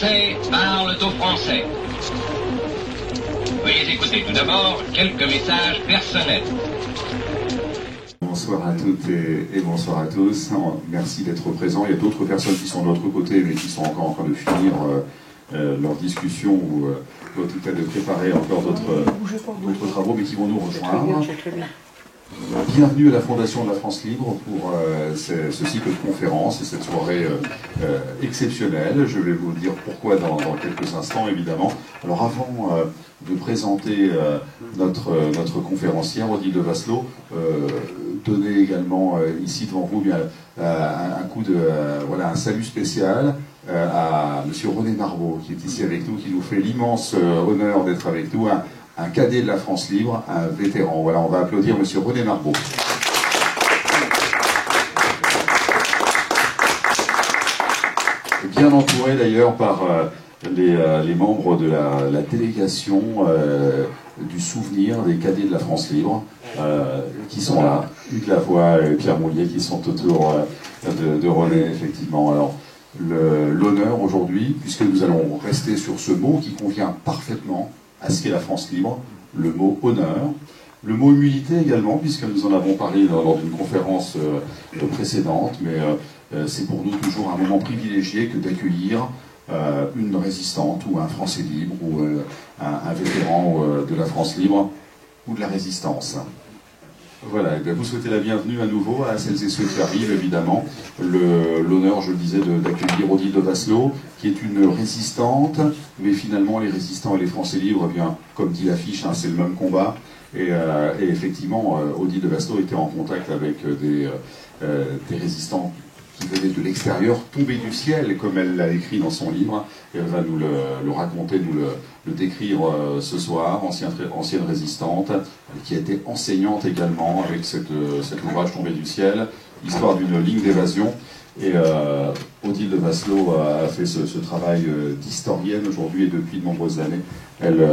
Français parlent aux Français. Veuillez écouter tout d'abord quelques messages personnels. Bonsoir à toutes et bonsoir à tous. Merci d'être présents. Il y a d'autres personnes qui sont de l'autre côté, mais qui sont encore en train de finir leur discussion ou en tout cas de préparer encore d'autres travaux, mais qui vont nous rejoindre. Bienvenue à la Fondation de la France Libre pour ce cycle de conférences et cette soirée exceptionnelle. Je vais vous dire pourquoi dans quelques instants, évidemment. Alors avant de présenter notre conférencière, Odile de Vasselot, donner également ici devant vous un coup de un salut spécial à Monsieur René Marbeau, qui est ici avec nous, qui nous fait l'immense honneur d'être avec nous. Un cadet de la France Libre, un vétéran. Voilà, on va applaudir Monsieur René Marbeau. Bien entouré d'ailleurs par les membres de la délégation du souvenir des cadets de la France Libre, qui sont là. Hugues Lavoie et Pierre Moulier qui sont autour de René, effectivement. Alors, l'honneur aujourd'hui, puisque nous allons rester sur ce mot qui convient parfaitement à ce qu'est la France libre, le mot honneur, le mot humilité également, puisque nous en avons parlé lors d'une conférence précédente, mais c'est pour nous toujours un moment privilégié que d'accueillir une résistante ou un Français libre ou un vétéran de la France libre ou de la résistance. Voilà, et bien vous souhaitez la bienvenue à nouveau à celles et ceux qui arrivent, évidemment. L'honneur, je le disais, d'accueillir Odile de Vasselot, qui est une résistante, mais finalement les résistants et les Français libres, eh bien, comme dit l'affiche, c'est le même combat. Et effectivement, Odile de Vasselot était en contact avec des résistants qui venaient de l'extérieur, tombés du ciel, comme elle l'a écrit dans son livre. Et elle va nous le raconter, nous le décrire ce soir, ancienne résistante, qui a été enseignante également avec cet ouvrage Tombé du ciel, histoire d'une ligne d'évasion. Et Odile de Vasselot a fait ce travail d'historienne aujourd'hui et depuis de nombreuses années. Elle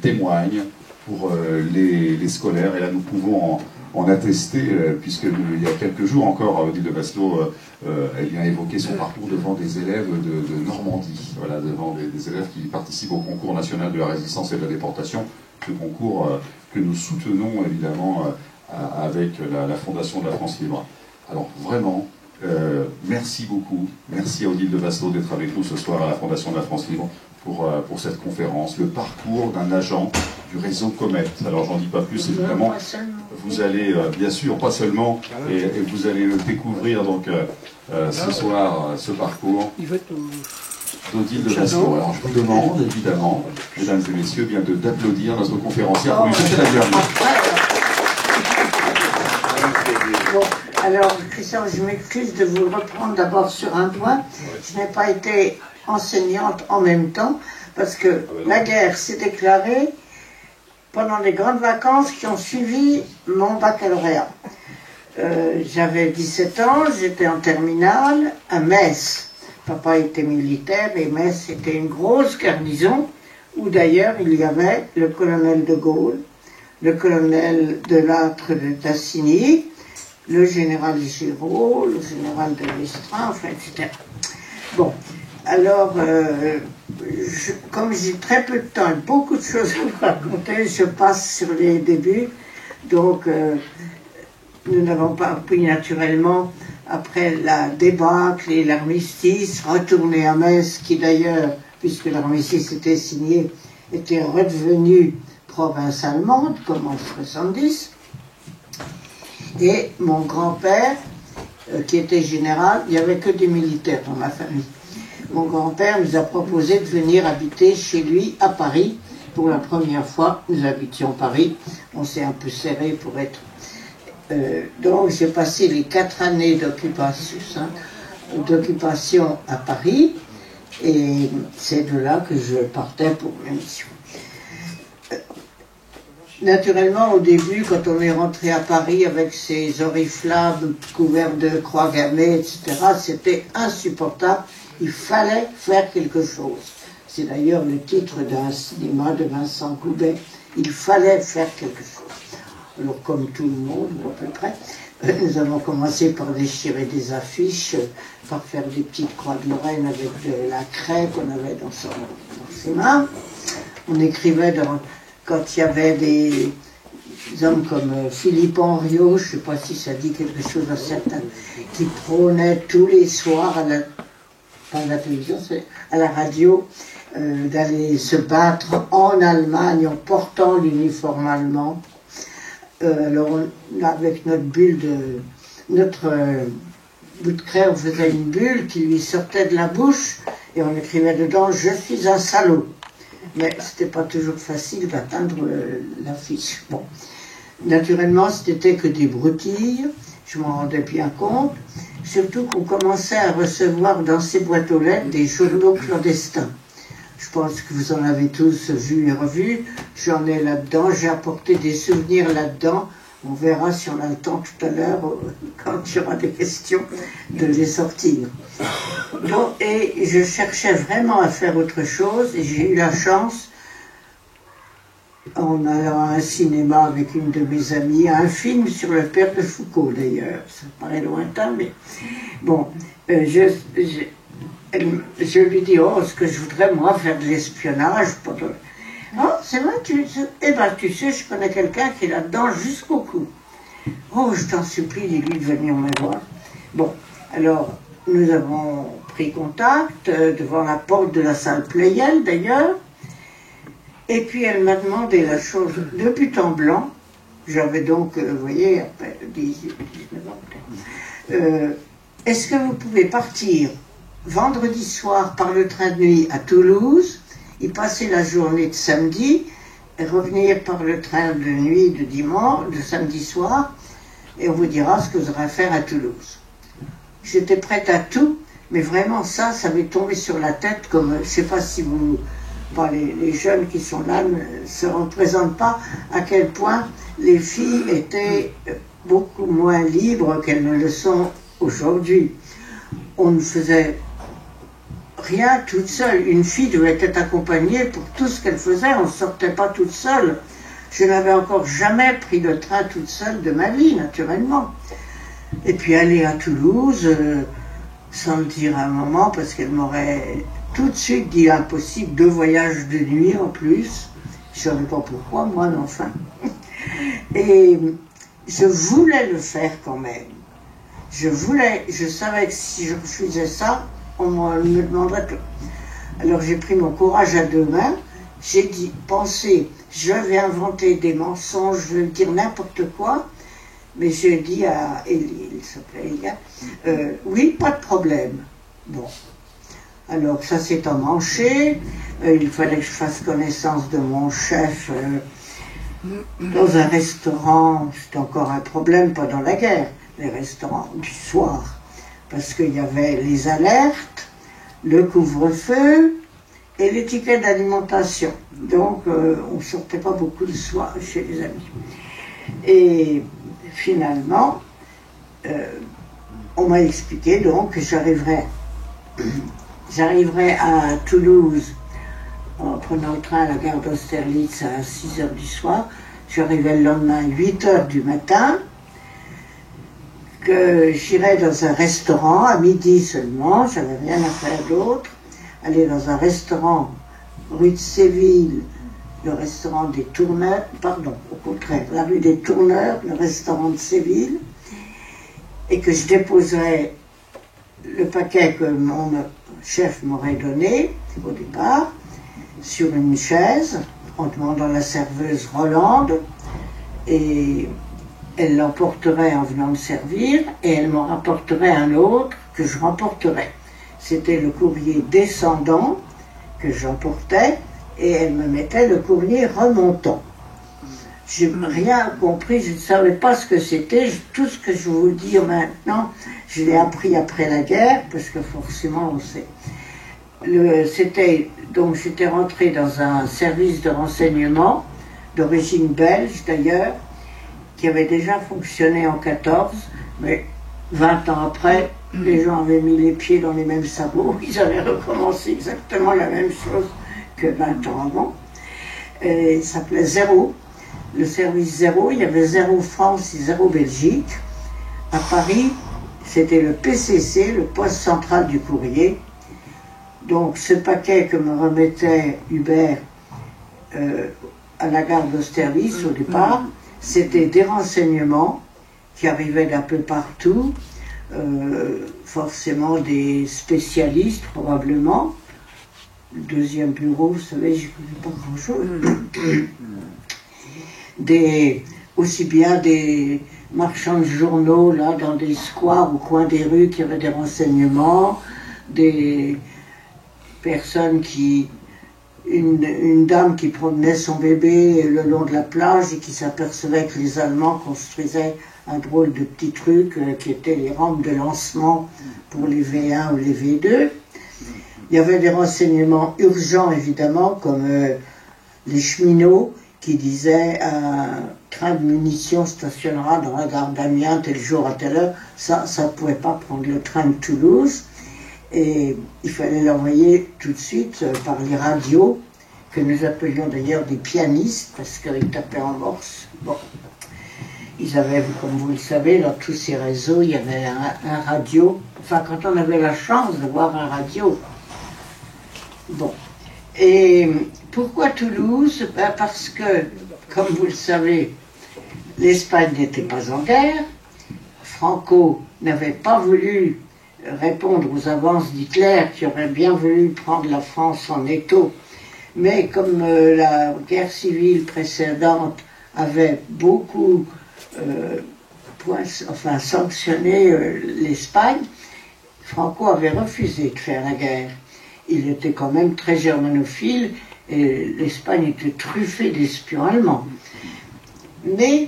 témoigne pour les scolaires, et là nous pouvons en attester, puisque il y a quelques jours encore, Odile de Vasselot elle vient évoquer son parcours devant des élèves de Normandie, voilà, devant des élèves qui participent au concours national de la résistance et de la déportation, ce concours que nous soutenons évidemment avec la Fondation de la France Libre. Alors vraiment, merci beaucoup, merci à Odile de Vasselot d'être avec nous ce soir à la Fondation de la France Libre pour cette conférence, le parcours d'un agent du réseau Comet. Alors j'en dis pas plus, évidemment, vous allez, bien sûr, pas seulement, et vous allez le découvrir donc ce soir, ce parcours d'Odile de Vasselot. Alors je vous demande, évidemment, mesdames et messieurs, bien d'applaudir notre conférencière pour lui souhaiter la bienvenue. Bon, alors Christian, je m'excuse de vous reprendre d'abord sur un point. Je n'ai pas été enseignante en même temps, parce que la guerre s'est déclarée pendant les grandes vacances qui ont suivi mon baccalauréat. J'avais 17 ans, j'étais en terminale à Metz. Papa était militaire et Metz était une grosse garnison où d'ailleurs il y avait le colonel de Gaulle, le colonel de Lattre de Tassigny, le général Giraud, le général de Lestrin, enfin, etc. Bon, alors, comme j'ai très peu de temps et beaucoup de choses à vous raconter, je passe sur les débuts. Donc, nous n'avons pas pu naturellement, après la débâcle et l'armistice, retourner à Metz, qui d'ailleurs, puisque l'armistice était signé, était redevenu province allemande, comme en 70. Et mon grand-père, qui était général, il n'y avait que des militaires dans ma famille. Mon grand-père nous a proposé de venir habiter chez lui à Paris. Pour la première fois, nous habitions Paris. On s'est un peu serré pour être... donc j'ai passé les 4 années d'occupation à Paris. Et c'est de là que je partais pour ma mission. Naturellement, au début, quand on est rentré à Paris avec ses oriflammes couverts de croix gammées, etc., c'était insupportable. Il fallait faire quelque chose. C'est d'ailleurs le titre d'un cinéma de Vincent Goubet. Il fallait faire quelque chose. Alors, comme tout le monde, ou à peu près, Nous avons commencé par déchirer des affiches, par faire des petites croix de Lorraine avec de la craie qu'on avait dans ses mains. On écrivait quand il y avait des hommes comme Philippe Henriot, je ne sais pas si ça dit quelque chose à certains, qui prônaient tous les soirs, pas à la télévision, à la radio, d'aller se battre en Allemagne en portant l'uniforme allemand. Alors, avec notre bulle notre bout de craie, on faisait une bulle qui lui sortait de la bouche et on écrivait dedans « Je suis un salaud ». Mais c'était pas toujours facile d'atteindre l'affiche. Bon. Naturellement, c'était que des broutilles, je m'en rendais bien compte, surtout qu'on commençait à recevoir dans ces boîtes aux lettres des journaux clandestins. Je pense que vous en avez tous vu et revu. J'en ai là-dedans, j'ai apporté des souvenirs là-dedans. On verra si on a le temps tout à l'heure, quand il y aura des questions, de les sortir. Bon, et je cherchais vraiment à faire autre chose, et j'ai eu la chance, en allant à un cinéma avec une de mes amies, à un film sur le père de Foucault d'ailleurs. Ça paraît lointain, mais bon, je lui dis, oh, ce que je voudrais, moi, faire de l'espionnage. Oh, c'est vrai, eh ben, tu sais, je connais quelqu'un qui est là-dedans jusqu'au cou. Oh, je t'en supplie, dis-lui de venir me voir. Bon, alors, nous avons pris contact devant la porte de la salle Pleyel, d'ailleurs. Et puis, elle m'a demandé la chose de but en blanc. J'avais donc, vous voyez, après 19 ans, est-ce que vous pouvez partir vendredi soir par le train de nuit à Toulouse, y passer la journée de samedi, et revenir par le train de nuit de dimanche, de samedi soir, et on vous dira ce que vous aurez à faire à Toulouse. J'étais prête à tout, mais vraiment ça m'est tombé sur la tête, comme, je ne sais pas si vous, bon, les jeunes qui sont là ne se représentent pas à quel point les filles étaient beaucoup moins libres qu'elles ne le sont aujourd'hui. On ne faisait rien toute seule. Une fille devait être accompagnée pour tout ce qu'elle faisait. On ne sortait pas toute seule. Je n'avais encore jamais pris le train toute seule de ma vie, naturellement. Et puis aller à Toulouse, sans le dire à un moment, parce qu'elle m'aurait tout de suite dit impossible, 2 voyages de nuit en plus. Je ne savais pas pourquoi, moi, mais enfin. Et je voulais le faire quand même. Je savais que si je refusais ça, on me demanderait tout. Alors j'ai pris mon courage à 2 mains, j'ai pensé, je vais inventer des mensonges, je vais dire n'importe quoi, mais j'ai dit à Elie, il s'appelait Elia, oui, pas de problème. Bon, alors ça s'est emmanché, il fallait que je fasse connaissance de mon chef dans un restaurant, c'était encore un problème pendant la guerre, les restaurants du soir. Parce qu'il y avait les alertes, le couvre-feu et les tickets d'alimentation. Donc, on ne sortait pas beaucoup le soir chez les amis. Et finalement, on m'a expliqué donc que j'arriverais à Toulouse en prenant le train à la gare d'Austerlitz à 6 h du soir. J'arrivais le lendemain à 8 h du matin. Que j'irais dans un restaurant à midi seulement, j'avais rien à faire d'autre, aller dans un restaurant rue de Séville, le restaurant des Tourneurs, pardon, au contraire, la rue des Tourneurs, le restaurant de Séville, et que je déposerais le paquet que mon chef m'aurait donné au départ sur une chaise en demandant à la serveuse Rolande, et elle l'emporterait en venant me servir et elle m'en rapporterait un autre que je remporterais. C'était le courrier descendant que j'emportais et elle me mettait le courrier remontant. Je n'ai rien compris, je ne savais pas ce que c'était. Tout ce que je vais vous dire maintenant, je l'ai appris après la guerre, parce que forcément on sait. Donc j'étais rentrée dans un service de renseignement, d'origine belge d'ailleurs, qui avait déjà fonctionné en 14, mais 20 ans après, les gens avaient mis les pieds dans les mêmes sabots, ils avaient recommencé exactement la même chose que 20 ans avant. Et il s'appelait Zéro, le service Zéro, il y avait Zéro France et Zéro Belgique. à Paris, c'était le PCC, le poste central du courrier. Donc ce paquet que me remettait Hubert à la gare d'Austerlitz au départ, c'était des renseignements qui arrivaient d'un peu partout, forcément des spécialistes probablement. Le deuxième bureau, vous savez, je ne connais pas grand-chose. Aussi bien des marchands de journaux, là, dans des squares au coin des rues qui avaient des renseignements, des personnes qui... Une dame qui promenait son bébé le long de la plage et qui s'apercevait que les Allemands construisaient un drôle de petit truc qui était les rampes de lancement pour les V1 ou les V2. Il y avait des renseignements urgents, évidemment, comme les cheminots qui disaient un train de munitions stationnera dans la gare d'Amiens tel jour à telle heure. Ça ne pouvait pas prendre le train de Toulouse. Et il fallait l'envoyer tout de suite par les radios, que nous appelions d'ailleurs des pianistes, parce qu'ils tapaient en morse. Bon. Ils avaient, comme vous le savez, dans tous ces réseaux, il y avait un radio. Enfin, quand on avait la chance de voir un radio. Bon. Et pourquoi Toulouse? Ben parce que, comme vous le savez, l'Espagne n'était pas en guerre. Franco n'avait pas voulu répondre aux avances d'Hitler, qui aurait bien voulu prendre la France en étau. Mais comme la guerre civile précédente avait beaucoup sanctionné l'Espagne, Franco avait refusé de faire la guerre. Il était quand même très germanophile et l'Espagne était truffée d'espions allemands. Mais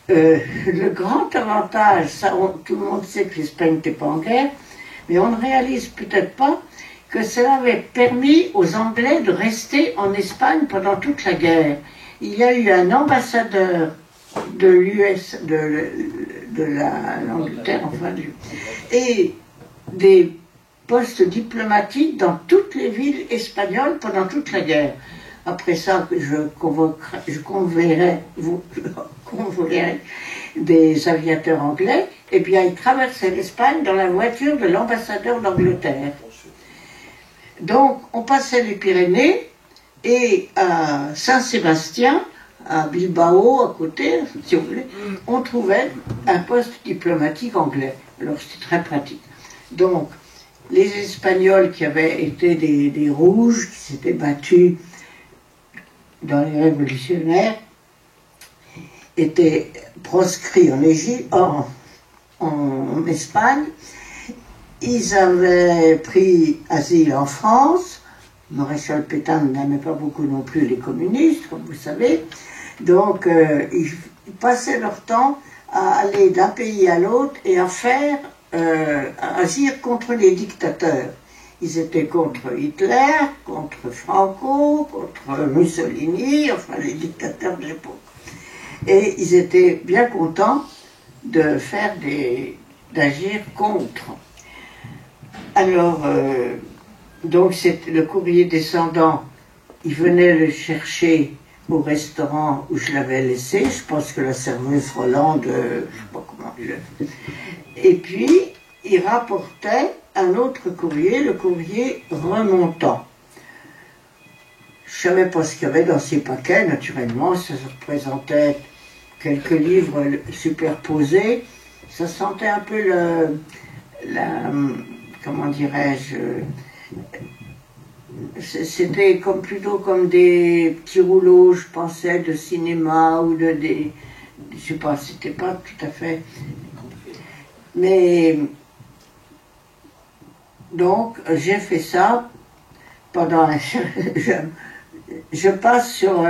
le grand avantage, tout le monde sait que l'Espagne n'était pas en guerre, mais on ne réalise peut-être pas que cela avait permis aux Anglais de rester en Espagne pendant toute la guerre. Il y a eu un ambassadeur de l'Angleterre, et des postes diplomatiques dans toutes les villes espagnoles pendant toute la guerre. Après ça, je convoquerai des aviateurs anglais, et bien ils traversaient l'Espagne dans la voiture de l'ambassadeur d'Angleterre. Donc on passait les Pyrénées, et à Saint-Sébastien, à Bilbao, à côté, si vous voulez, on trouvait un poste diplomatique anglais. Alors c'était très pratique. Donc les Espagnols qui avaient été des rouges, qui s'étaient battus dans les révolutionnaires, étaient proscrits en Égypte, en Espagne. Ils avaient pris asile en France. Maréchal Pétain n'aimait pas beaucoup non plus les communistes, comme vous savez. Donc, ils passaient leur temps à aller d'un pays à l'autre et à agir contre les dictateurs. Ils étaient contre Hitler, contre Franco, contre Mussolini, enfin les dictateurs de l'époque. Et ils étaient bien contents d'agir contre. Alors, donc le courrier descendant, il venait le chercher au restaurant où je l'avais laissé. Je pense que la serveuse Rolande, je ne sais pas comment il l'a fait. Et puis, il rapportait un autre courrier, le courrier remontant. Je ne savais pas ce qu'il y avait dans ces paquets, naturellement, ça représentait quelques livres superposés. Ça sentait un peu comment dirais-je, c'était plutôt comme des petits rouleaux, je pensais, de cinéma ou je sais pas, c'était pas tout à fait. Mais donc j'ai fait ça pendant je passe sur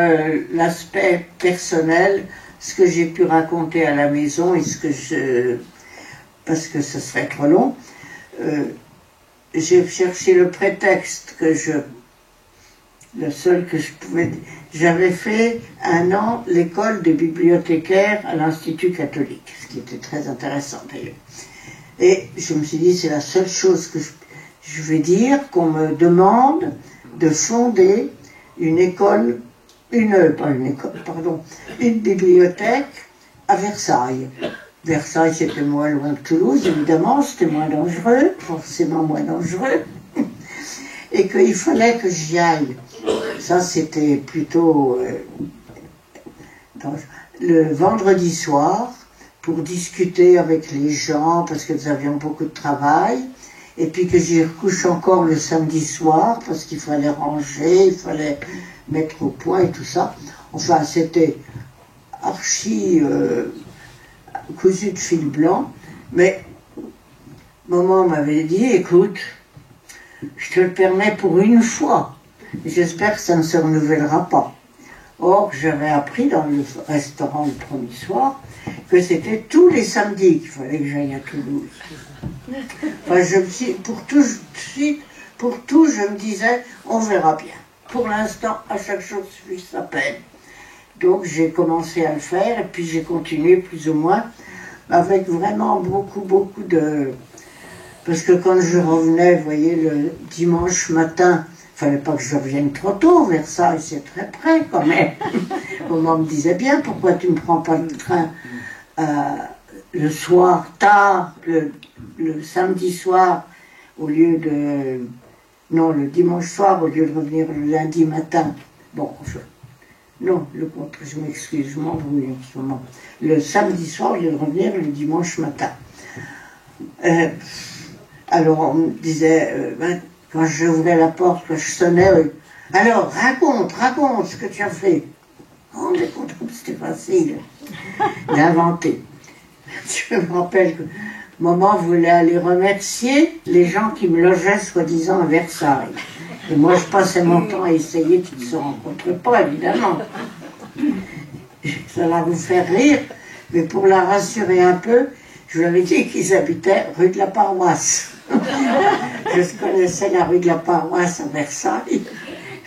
l'aspect personnel, ce que j'ai pu raconter à la maison et parce que ce serait trop long. J'ai cherché le prétexte le seul que je pouvais. J'avais fait 1 an l'école de bibliothécaire à l'Institut catholique, ce qui était très intéressant d'ailleurs. Et je me suis dit, c'est la seule chose que je vais dire, qu'on me demande de fonder une bibliothèque à Versailles. Versailles, c'était moins loin que Toulouse, évidemment, c'était moins dangereux, forcément moins dangereux, et qu'il fallait que j'y aille. Ça, c'était plutôt le vendredi soir, pour discuter avec les gens, parce que nous avions beaucoup de travail, et puis que j'y recouche encore le samedi soir, parce qu'il fallait ranger, il fallait mettre au point et tout ça. Enfin, c'était archi cousu de fil blanc, mais maman m'avait dit, écoute, je te le permets pour une fois, j'espère que ça ne se renouvellera pas. Or, j'avais appris dans le restaurant le premier soir que c'était tous les samedis qu'il fallait que j'aille à Toulouse. Enfin, pour tout, je me disais, on verra bien. Pour l'instant, à chaque chose suffit sa peine. Donc, j'ai commencé à le faire, et puis j'ai continué plus ou moins, avec vraiment beaucoup de... Parce que quand je revenais, vous voyez, le dimanche matin, il ne fallait pas que je revienne trop tôt, Versailles, c'est très près quand même. Maman me disait bien, pourquoi tu ne prends pas le train le soir, tard, le samedi soir, au lieu de... Non, le dimanche soir, au lieu de revenir le lundi matin. Bon, non, je m'excuse, je m'embrouille en ce moment. Le samedi soir, au lieu de revenir le dimanche matin. Alors, on me disait, quand j'ouvrais la porte, quand je sonnais, alors, raconte ce que tu as fait. On est content, c'était facile d'inventer. Je me rappelle que maman voulait aller remercier les gens qui me logeaient, soi-disant, à Versailles. Et moi, je passais mon temps à essayer qu'ils ne se rencontrent pas, évidemment. Ça va vous faire rire, mais pour la rassurer un peu, je lui avais dit qu'ils habitaient rue de la Paroisse. Je connaissais la rue de la Paroisse à Versailles.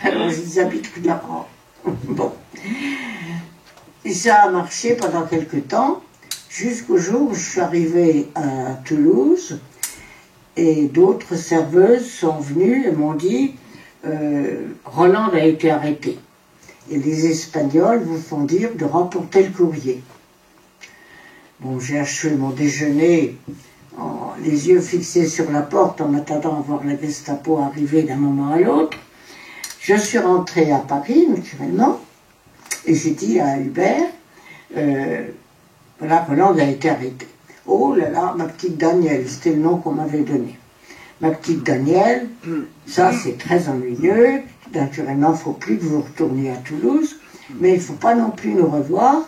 Alors, ils habitent rue de la Paroisse. Bon. Et ça a marché pendant quelque temps, jusqu'au jour où je suis arrivée à Toulouse, et d'autres serveuses sont venues et m'ont dit Roland a été arrêté. Et les Espagnols vous font dire de remporter le courrier. Bon, j'ai achevé mon déjeuner, les yeux fixés sur la porte, en m'attendant à voir la Gestapo arriver d'un moment à l'autre. Je suis rentrée à Paris, naturellement, et j'ai dit à Hubert, voilà, Roland a été arrêté. Oh là là, ma petite Danielle, c'était le nom qu'on m'avait donné. Ma petite Danielle, ça c'est très ennuyeux, naturellement il ne faut plus que vous retourniez à Toulouse, mais il ne faut pas non plus nous revoir,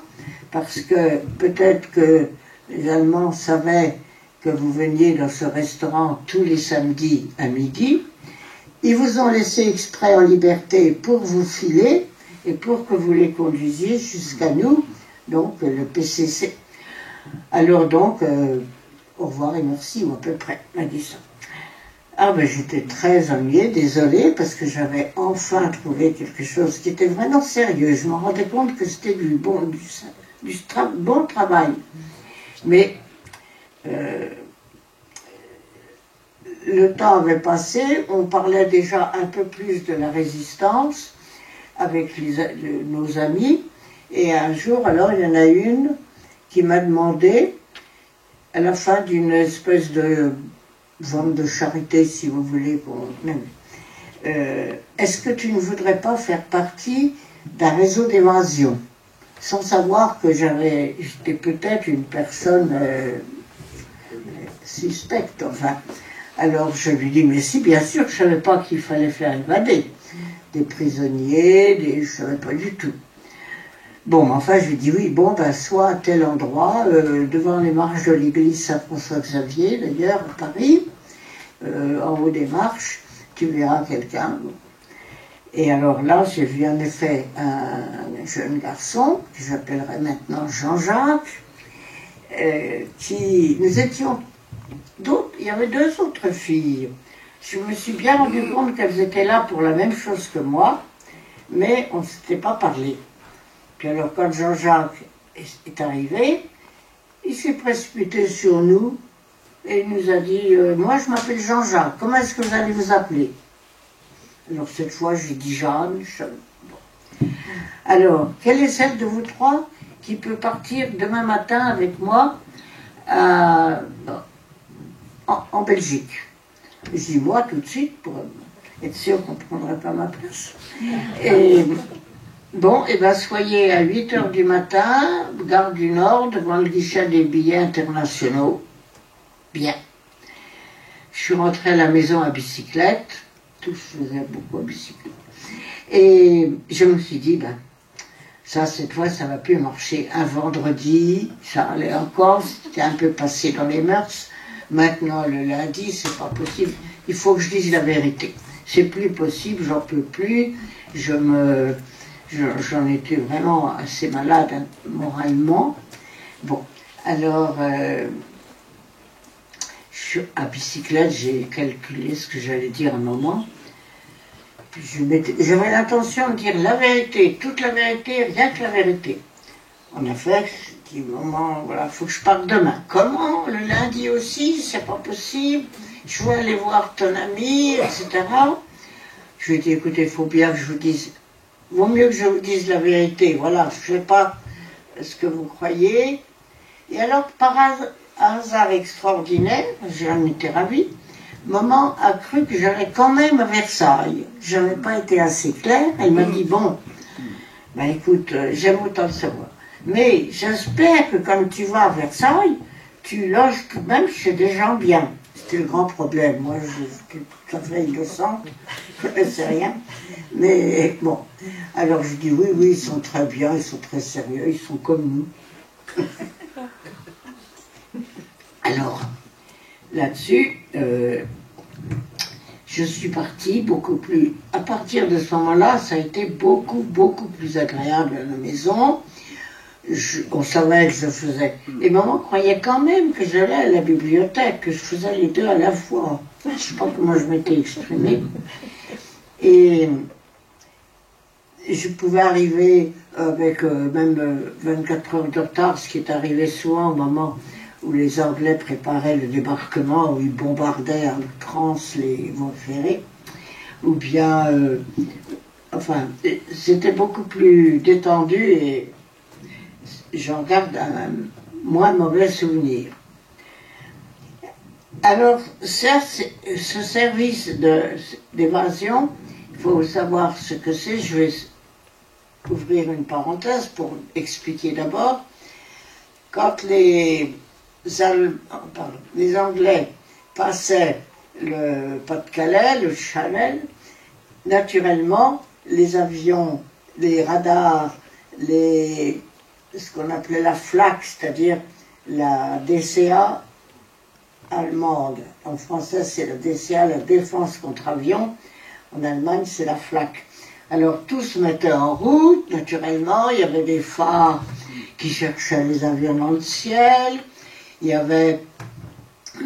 parce que peut-être que les Allemands savaient que vous veniez dans ce restaurant tous les samedis à midi. Ils vous ont laissé exprès en liberté pour vous filer et pour que vous les conduisiez jusqu'à nous, donc le PCC. Alors donc, au revoir et merci, ou à peu près, m'a dit ça. Ah ben j'étais très ennuyée, désolée, parce que j'avais enfin trouvé quelque chose qui était vraiment sérieux. Je me rendais compte que c'était du bon travail. Mais le temps avait passé, on parlait déjà un peu plus de la résistance avec nos amis, et un jour, alors, il y en a une qui m'a demandé, à la fin d'une espèce de vente de charité, si vous voulez, est-ce que tu ne voudrais pas faire partie d'un réseau d'évasion, sans savoir que j'étais peut-être une personne suspecte, enfin. Alors je lui dis, mais si, bien sûr, je ne savais pas qu'il fallait faire évader des prisonniers, je ne savais pas du tout. Bon, enfin, je lui dis, oui, bon, ben, soit à tel endroit, devant les marches de l'église Saint-François-Xavier, d'ailleurs, à Paris, en haut des marches, tu verras quelqu'un. Et alors là, j'ai vu en effet un jeune garçon, que j'appellerai maintenant Jean-Jacques, nous étions d'autres, il y avait deux autres filles. Je me suis bien rendu compte qu'elles étaient là pour la même chose que moi, mais on ne s'était pas parlé. Puis alors quand Jean-Jacques est arrivé, il s'est précipité sur nous et il nous a dit moi je m'appelle Jean-Jacques, comment est-ce que vous allez vous appeler? Alors cette fois j'ai dit Jeanne. Bon. Alors, quelle est celle de vous trois qui peut partir demain matin avec moi en Belgique. Je dis moi tout de suite pour être sûr qu'on ne prendrait pas ma place. Et bon, et ben soyez à 8h du matin, gare du Nord, devant le guichet des billets internationaux. Bien. Je suis rentrée à la maison à bicyclette. Tous faisaient beaucoup à bicyclette. Et je me suis dit, ben, ça, cette fois, ça va plus marcher. Un vendredi, ça allait encore, c'était un peu passé dans les mœurs. Maintenant, le lundi, c'est pas possible. Il faut que je dise la vérité. C'est plus possible, j'en peux plus. J'en étais vraiment assez malade moralement. Bon, alors, à bicyclette, j'ai calculé ce que j'allais dire un moment. J'avais l'intention de dire la vérité, toute la vérité, rien que la vérité. En effet, je dis, maman, voilà, faut que je parte demain. Comment? Le lundi aussi, c'est pas possible. Je veux aller voir ton ami, etc. Je lui ai dit, écoutez, il faut bien que je vous dise, vaut mieux que je vous dise la vérité. Voilà, je ne sais pas ce que vous croyez. Et alors, par hasard extraordinaire, j'en étais ravie, maman a cru que j'allais quand même à Versailles. Je n'avais pas été assez claire. Elle m'a dit, bon, ben écoute, j'aime autant le savoir. Mais j'espère que quand tu vas à Versailles, tu loges quand même chez des gens bien. C'était le grand problème. Moi, j'étais tout à fait innocente, je ne connaissais rien. Mais bon, alors je dis, oui, ils sont très bien, ils sont très sérieux, ils sont comme nous. Alors, là-dessus, je suis partie beaucoup plus... À partir de ce moment-là, ça a été beaucoup plus agréable à la maison. On savait que je faisais... Et maman croyait quand même que j'allais à la bibliothèque, que je faisais les deux à la fois. Je ne sais pas comment je m'étais exprimée. Et je pouvais arriver avec même 24 heures de retard, ce qui est arrivé souvent au moment où les Anglais préparaient le débarquement, où ils bombardaient à outrance les voies ferrées, ou bien, enfin, c'était beaucoup plus détendu et j'en garde un moins mauvais souvenir. Alors, ça, ce service d'évasion, il faut savoir ce que c'est. Je vais ouvrir une parenthèse pour expliquer d'abord. Quand les Anglais passaient le Pas-de-Calais, le Channel, naturellement, les avions, les radars, ce qu'on appelait la FLAC, c'est-à-dire la DCA allemande. En français, c'est la DCA, la défense contre avion. En Allemagne, c'est la FLAC. Alors, tout se mettait en route, naturellement. Il y avait des phares qui cherchaient les avions dans le ciel. Il y avait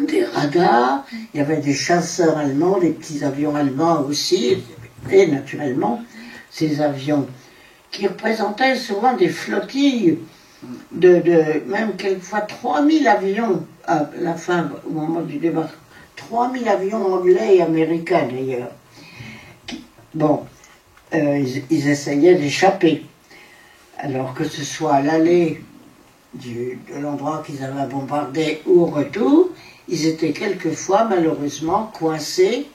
des radars. Il y avait des chasseurs allemands, des petits avions allemands aussi. Et naturellement, ces avions qui représentaient souvent des flottilles même quelquefois 3000 avions à la fin, au moment du débarquement. 3000 avions anglais et américains d'ailleurs. Bon, ils essayaient d'échapper. Alors que ce soit à l'aller de l'endroit qu'ils avaient bombardé ou au retour, ils étaient quelquefois malheureusement coincés,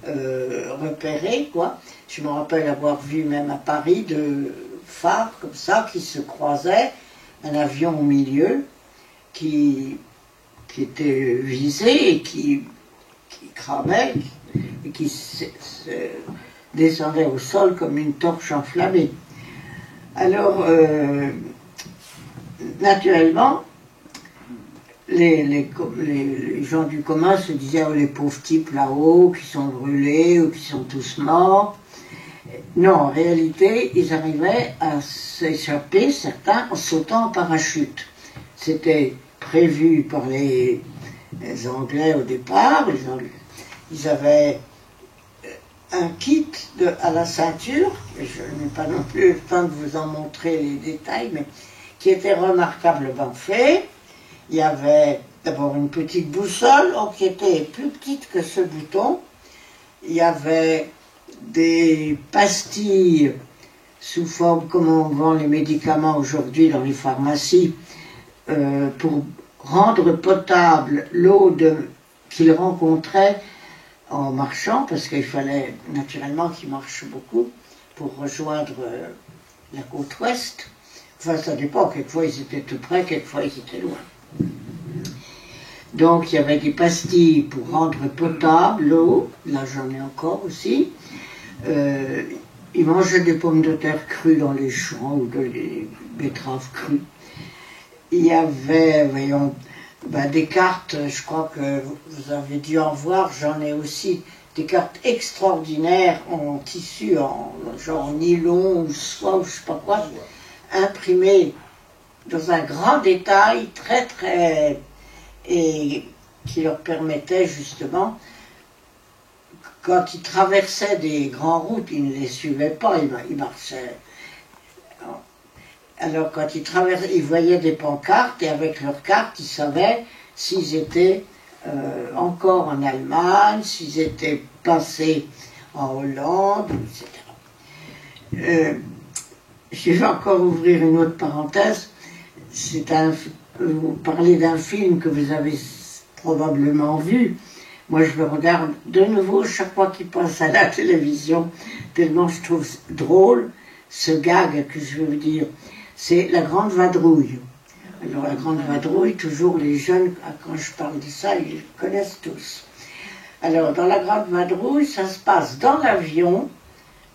repérés, quoi. Je me rappelle avoir vu même à Paris de phares comme ça qui se croisaient, un avion au milieu qui était visé et qui cramait et qui descendait au sol comme une torche enflammée. Alors, naturellement, les gens du commun se disaient, oh, les pauvres types là-haut qui sont brûlés ou qui sont tous morts. Non, en réalité, ils arrivaient à s'échapper, certains, en sautant en parachute. C'était prévu par les Anglais au départ. Ils avaient un kit à la ceinture, et je n'ai pas non plus le temps de vous en montrer les détails, mais qui était remarquablement fait. Il y avait d'abord une petite boussole, qui était plus petite que ce bouton. Il y avait des pastilles sous forme, comme on vend les médicaments aujourd'hui dans les pharmacies, pour rendre potable l'eau qu'ils rencontraient en marchant, parce qu'il fallait naturellement qu'ils marchent beaucoup pour rejoindre la côte ouest. Enfin, ça dépend, quelquefois ils étaient tout près, quelquefois ils étaient loin. Donc il y avait des pastilles pour rendre potable l'eau, là j'en ai encore aussi. Ils mangeaient des pommes de terre crues dans les champs ou des betteraves crues. Il y avait, voyons, des cartes, je crois que vous avez dû en voir, j'en ai aussi, des cartes extraordinaires en tissu, genre en nylon ou soie ou je sais pas quoi, imprimées dans un grand détail, très très, et qui leur permettait justement, quand ils traversaient des grandes routes, ils ne les suivaient pas, ils marchaient. Alors quand ils traversaient, ils voyaient des pancartes et avec leurs cartes, ils savaient s'ils étaient encore en Allemagne, s'ils étaient passés en Hollande, etc. Je vais encore ouvrir une autre parenthèse. Vous parlez d'un film que vous avez probablement vu. Moi, je le regarde de nouveau chaque fois qu'il passe à la télévision, tellement je trouve drôle ce gag que je vais vous dire. C'est La Grande Vadrouille. Alors, La Grande Vadrouille, toujours les jeunes, quand je parle de ça, ils connaissent tous. Alors, dans La Grande Vadrouille, ça se passe dans l'avion,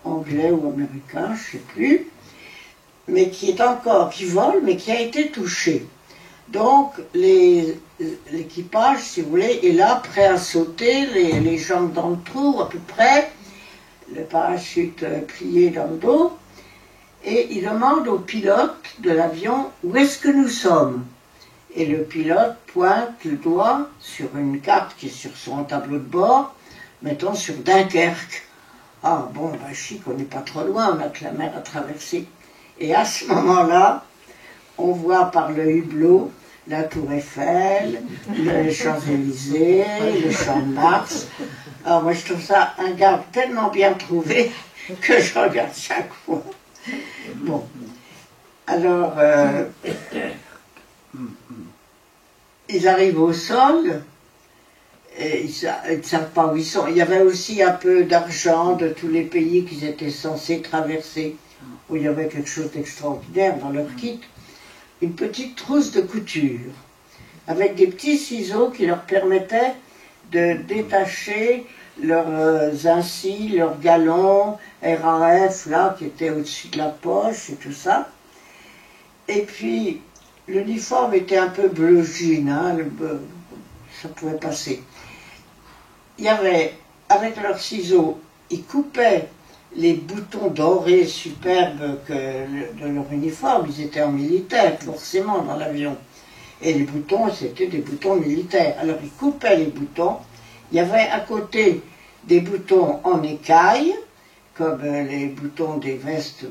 anglais ou américain, je ne sais plus, mais qui vole, mais qui a été touché. Donc, l'équipage, si vous voulez, est là, prêt à sauter, les jambes dans le trou, à peu près, le parachute plié dans le dos, et il demande au pilote de l'avion où est-ce que nous sommes. Et le pilote pointe le doigt sur une carte qui est sur son tableau de bord, mettons sur Dunkerque. Ah bon, chic, on n'est pas trop loin, on a que la mer à traverser. Et à ce moment-là, on voit par le hublot la Tour Eiffel, les Champs-Élysées, le Champ de Mars. Alors moi je trouve ça un gars tellement bien trouvé que je regarde chaque fois. Bon, alors ils arrivent au sol et ils ne savent pas où ils sont. Il y avait aussi un peu d'argent de tous les pays qu'ils étaient censés traverser, où il y avait quelque chose d'extraordinaire dans leur kit. Une petite trousse de couture, avec des petits ciseaux qui leur permettaient de détacher leurs incis, leurs galons, RAF, là, qui étaient au-dessus de la poche et tout ça. Et puis, l'uniforme était un peu bleu jean, hein, ça pouvait passer. Il y avait, avec leurs ciseaux, ils coupaient les boutons dorés superbes de leur uniforme. Ils étaient en militaire, forcément, dans l'avion. Et les boutons, c'était des boutons militaires. Alors, ils coupaient les boutons. Il y avait à côté des boutons en écaille, comme les boutons des vestes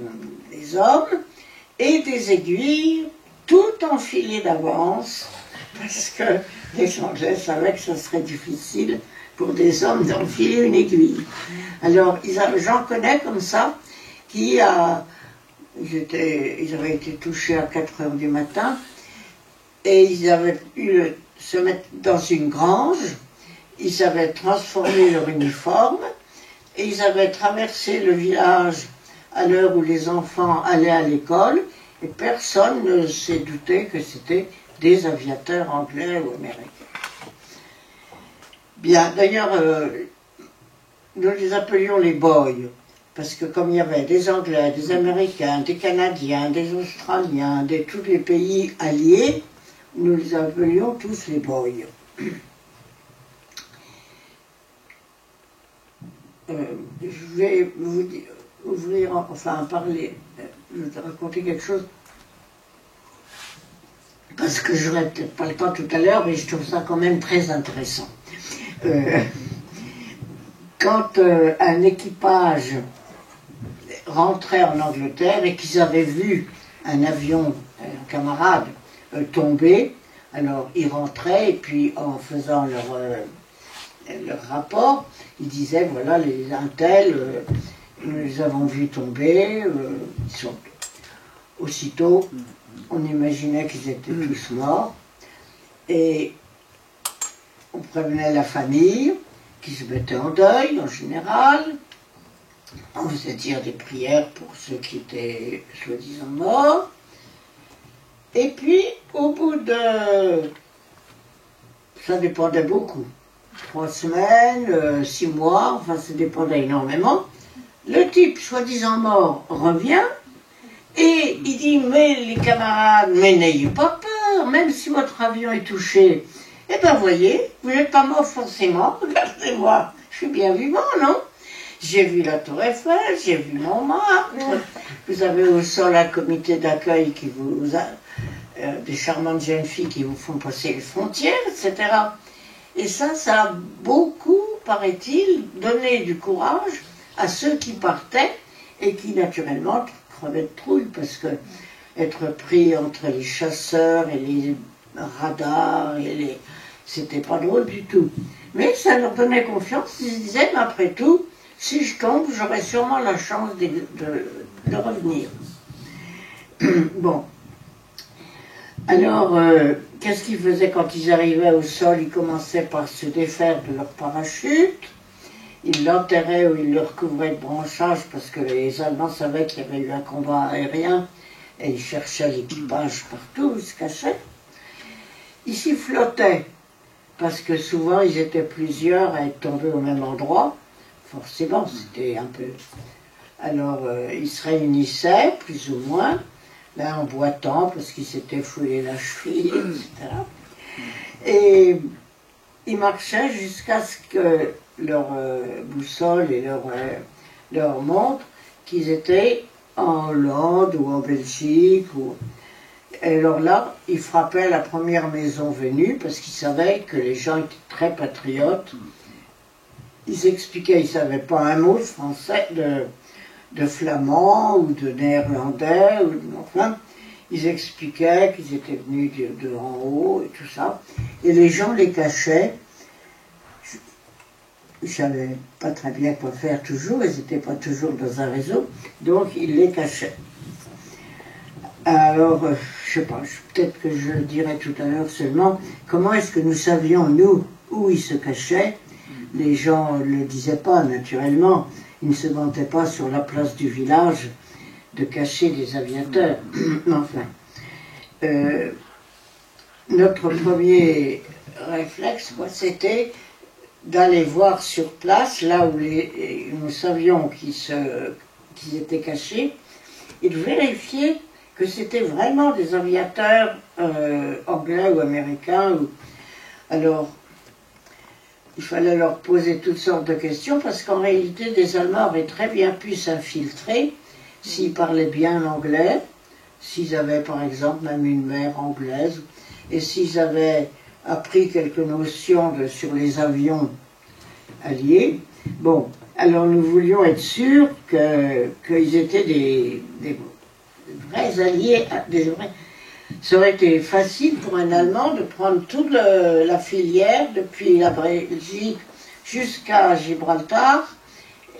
des hommes, et des aiguilles, tout enfilées d'avance, parce que les Anglais savaient que ce serait difficile pour des hommes d'enfiler une aiguille. Alors, j'en connais comme ça, ils avaient été touchés à 4 heures du matin, et ils avaient se mettre dans une grange, ils avaient transformé leur uniforme, et ils avaient traversé le village à l'heure où les enfants allaient à l'école, et personne ne s'est douté que c'était des aviateurs anglais ou américains. Bien, d'ailleurs, nous les appelions les boys, parce que comme il y avait des Anglais, des Américains, des Canadiens, des Australiens, de tous les pays alliés, nous les appelions tous les boys. Je vais vous raconter quelque chose, parce que je n'aurai peut-être pas le temps tout à l'heure, mais je trouve ça quand même très intéressant. Quand un équipage rentrait en Angleterre et qu'ils avaient vu un avion, un camarade, tomber, alors ils rentraient et puis en faisant leur rapport, ils disaient voilà les intels, nous les avons vus tomber, ils sont aussitôt, on imaginait qu'ils étaient tous morts. Et on prévenait la famille, qui se mettait en deuil en général. On faisait dire des prières pour ceux qui étaient soi-disant morts. Et puis, au bout de... Ça dépendait beaucoup. 3 semaines, 6 mois, enfin ça dépendait énormément. Le type, soi-disant mort, revient et il dit, mais les camarades, mais n'ayez pas peur, même si votre avion est touché, eh ben voyez, vous n'êtes pas mort forcément, regardez-moi, je suis bien vivant, non? J'ai vu la Tour Eiffel, j'ai vu Montmartre, vous avez au sol un comité d'accueil qui vous a, des charmantes jeunes filles qui vous font passer les frontières, etc. Et ça a beaucoup, paraît-il, donné du courage à ceux qui partaient et qui, naturellement, crevaient de trouille, parce que être pris entre les chasseurs et les radars, c'était pas drôle du tout. Mais ça leur donnait confiance, ils se disaient, mais après tout, si je tombe, j'aurai sûrement la chance de revenir. Bon. Alors, qu'est-ce qu'ils faisaient quand ils arrivaient au sol? Ils commençaient par se défaire de leur parachute, ils l'enterraient ou ils le recouvraient de branchages parce que les Allemands savaient qu'il y avait eu un combat aérien et ils cherchaient l'équipage partout, ils se cachaient. Ils s'y flottaient parce que souvent ils étaient plusieurs à être tombés au même endroit. Forcément, c'était un peu... Alors, ils se réunissaient, plus ou moins, là en boitant, parce qu'ils s'étaient foulés la cheville, etc. Et ils marchaient jusqu'à ce que leur boussole et leur montre qu'ils étaient en Hollande ou en Belgique. Et alors là, ils frappaient à la première maison venue, parce qu'ils savaient que les gens étaient très patriotes. Ils expliquaient, ils ne savaient pas un mot de français, de flamand ou de néerlandais, enfin, ils expliquaient qu'ils étaient venus de en haut et tout ça. Et les gens les cachaient. Ils ne savaient pas très bien quoi faire toujours, ils n'étaient pas toujours dans un réseau, donc ils les cachaient. Alors, je sais pas, peut-être que je le dirai tout à l'heure seulement, comment est-ce que nous savions, nous, où ils se cachaient? Les gens ne le disaient pas, naturellement. Ils ne se vantaient pas sur la place du village de cacher des aviateurs. Enfin, notre premier réflexe, c'était d'aller voir sur place, là où nous savions qu'ils étaient cachés, et de vérifier que c'était vraiment des aviateurs anglais ou américains. Alors, il fallait leur poser toutes sortes de questions, parce qu'en réalité, des Allemands avaient très bien pu s'infiltrer s'ils parlaient bien l'anglais, s'ils avaient par exemple même une mère anglaise, et s'ils avaient appris quelques notions sur les avions alliés. Bon, alors nous voulions être sûrs qu'ils étaient des vrais alliés, Ça aurait été facile pour un Allemand de prendre toute la filière depuis la Belgique jusqu'à Gibraltar,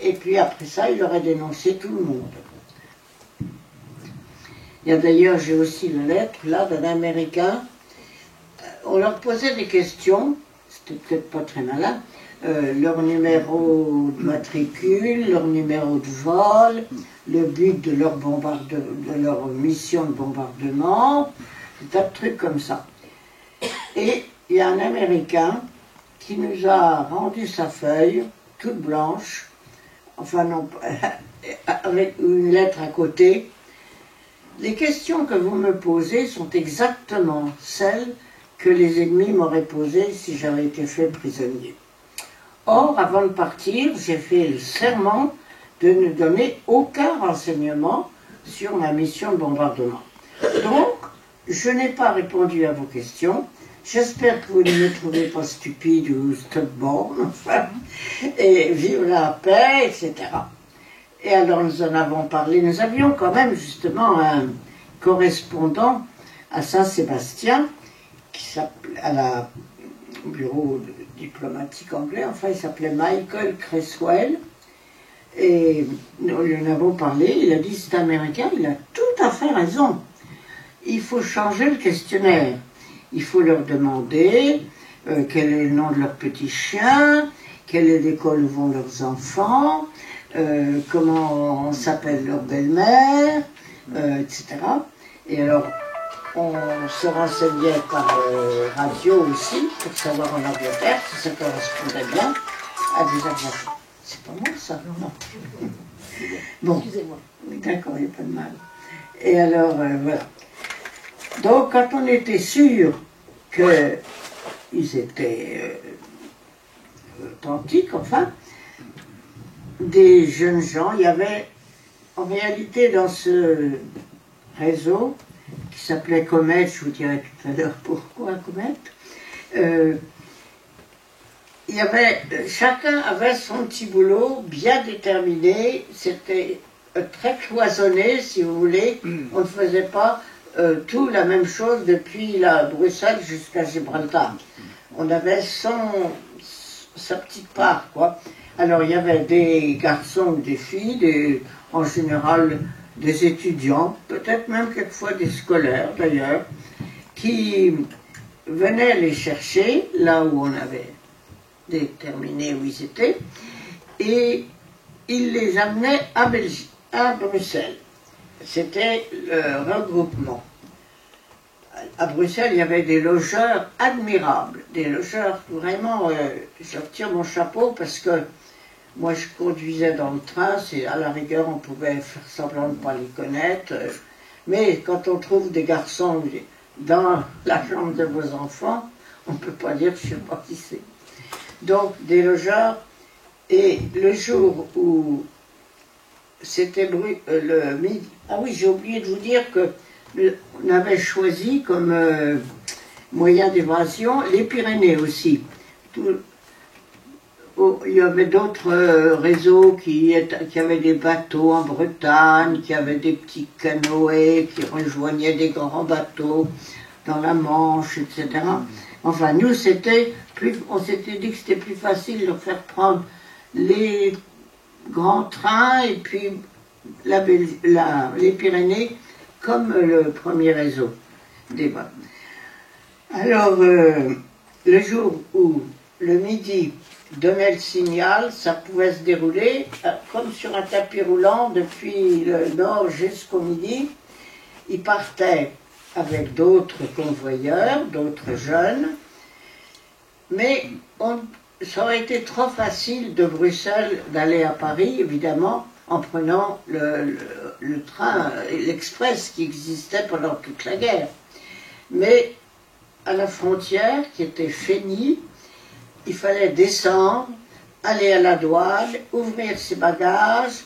et puis après ça, il aurait dénoncé tout le monde. Il y a d'ailleurs, j'ai aussi une lettre là d'un Américain. On leur posait des questions, c'était peut-être pas très malin, leur numéro de matricule, leur numéro de vol, le but de leur mission de bombardement, des tas de trucs comme ça. Et il y a un Américain qui nous a rendu sa feuille, toute blanche, enfin non, avec une lettre à côté. Les questions que vous me posez sont exactement celles que les ennemis m'auraient posées si j'avais été fait prisonnier. Or, avant de partir, j'ai fait le serment de ne donner aucun renseignement sur ma mission de bombardement. Donc, je n'ai pas répondu à vos questions. J'espère que vous ne me trouvez pas stupide ou stupide, enfin, et vive la paix, etc. Et alors, nous en avons parlé. Nous avions quand même, justement, un correspondant à Saint-Sébastien, qui s'appelait, au bureau diplomatique anglais, enfin, il s'appelait Michael Creswell. Et nous lui en avons parlé, il a dit, c'est américain, il a tout à fait raison. Il faut changer le questionnaire. il faut leur demander quel est le nom de leur petit chien, quelle est l'école où vont leurs enfants, comment s'appelle leur belle-mère, etc. Et alors, on se renseignait par radio aussi, pour savoir en Angleterre si ça correspondait bien à des enfants. C'est pas moi ça, non. Bon, excusez-moi. D'accord, il n'y a pas de mal. Et alors, voilà. Donc, quand on était sûr qu'ils étaient authentiques, enfin, des jeunes gens, il y avait en réalité dans ce réseau qui s'appelait Comet, je vous dirai tout à l'heure pourquoi Comet, il y avait, chacun avait son petit boulot bien déterminé, c'était très cloisonné si vous voulez, on ne faisait pas tout la même chose depuis Bruxelles jusqu'à Gibraltar. On avait sa petite part, quoi. Alors il y avait des garçons ou des filles, en général des étudiants, peut-être même quelquefois des scolaires d'ailleurs, qui venaient les chercher là où on avait déterminé où ils étaient, et ils les amenaient à Bruxelles. C'était le regroupement. À Bruxelles, il y avait des logeurs admirables, des logeurs vraiment, je retire mon chapeau parce que moi je conduisais dans le train, c'est à la rigueur on pouvait faire semblant de ne pas les connaître, mais quand on trouve des garçons dans la chambre de vos enfants, on ne peut pas dire je ne sais pas qui c'est. Donc des logeurs, et le jour où c'était le midi, ah oui j'ai oublié de vous dire que on avait choisi comme moyen d'évasion les Pyrénées aussi. Il y avait d'autres réseaux qui avaient des bateaux en Bretagne, qui avaient des petits canoës, qui rejoignaient des grands bateaux dans la Manche, etc. Enfin, nous, on s'était dit que c'était plus facile de faire prendre les grands trains et puis les Pyrénées comme le premier réseau des vols. Alors, le jour où le midi donnait le signal, ça pouvait se dérouler comme sur un tapis roulant depuis le nord jusqu'au midi. Ils partaient avec d'autres convoyeurs, d'autres jeunes, mais ça aurait été trop facile de Bruxelles d'aller à Paris, évidemment, en prenant le train, l'express qui existait pendant toute la guerre. Mais à la frontière, qui était Fény, il fallait descendre, aller à la douane, ouvrir ses bagages.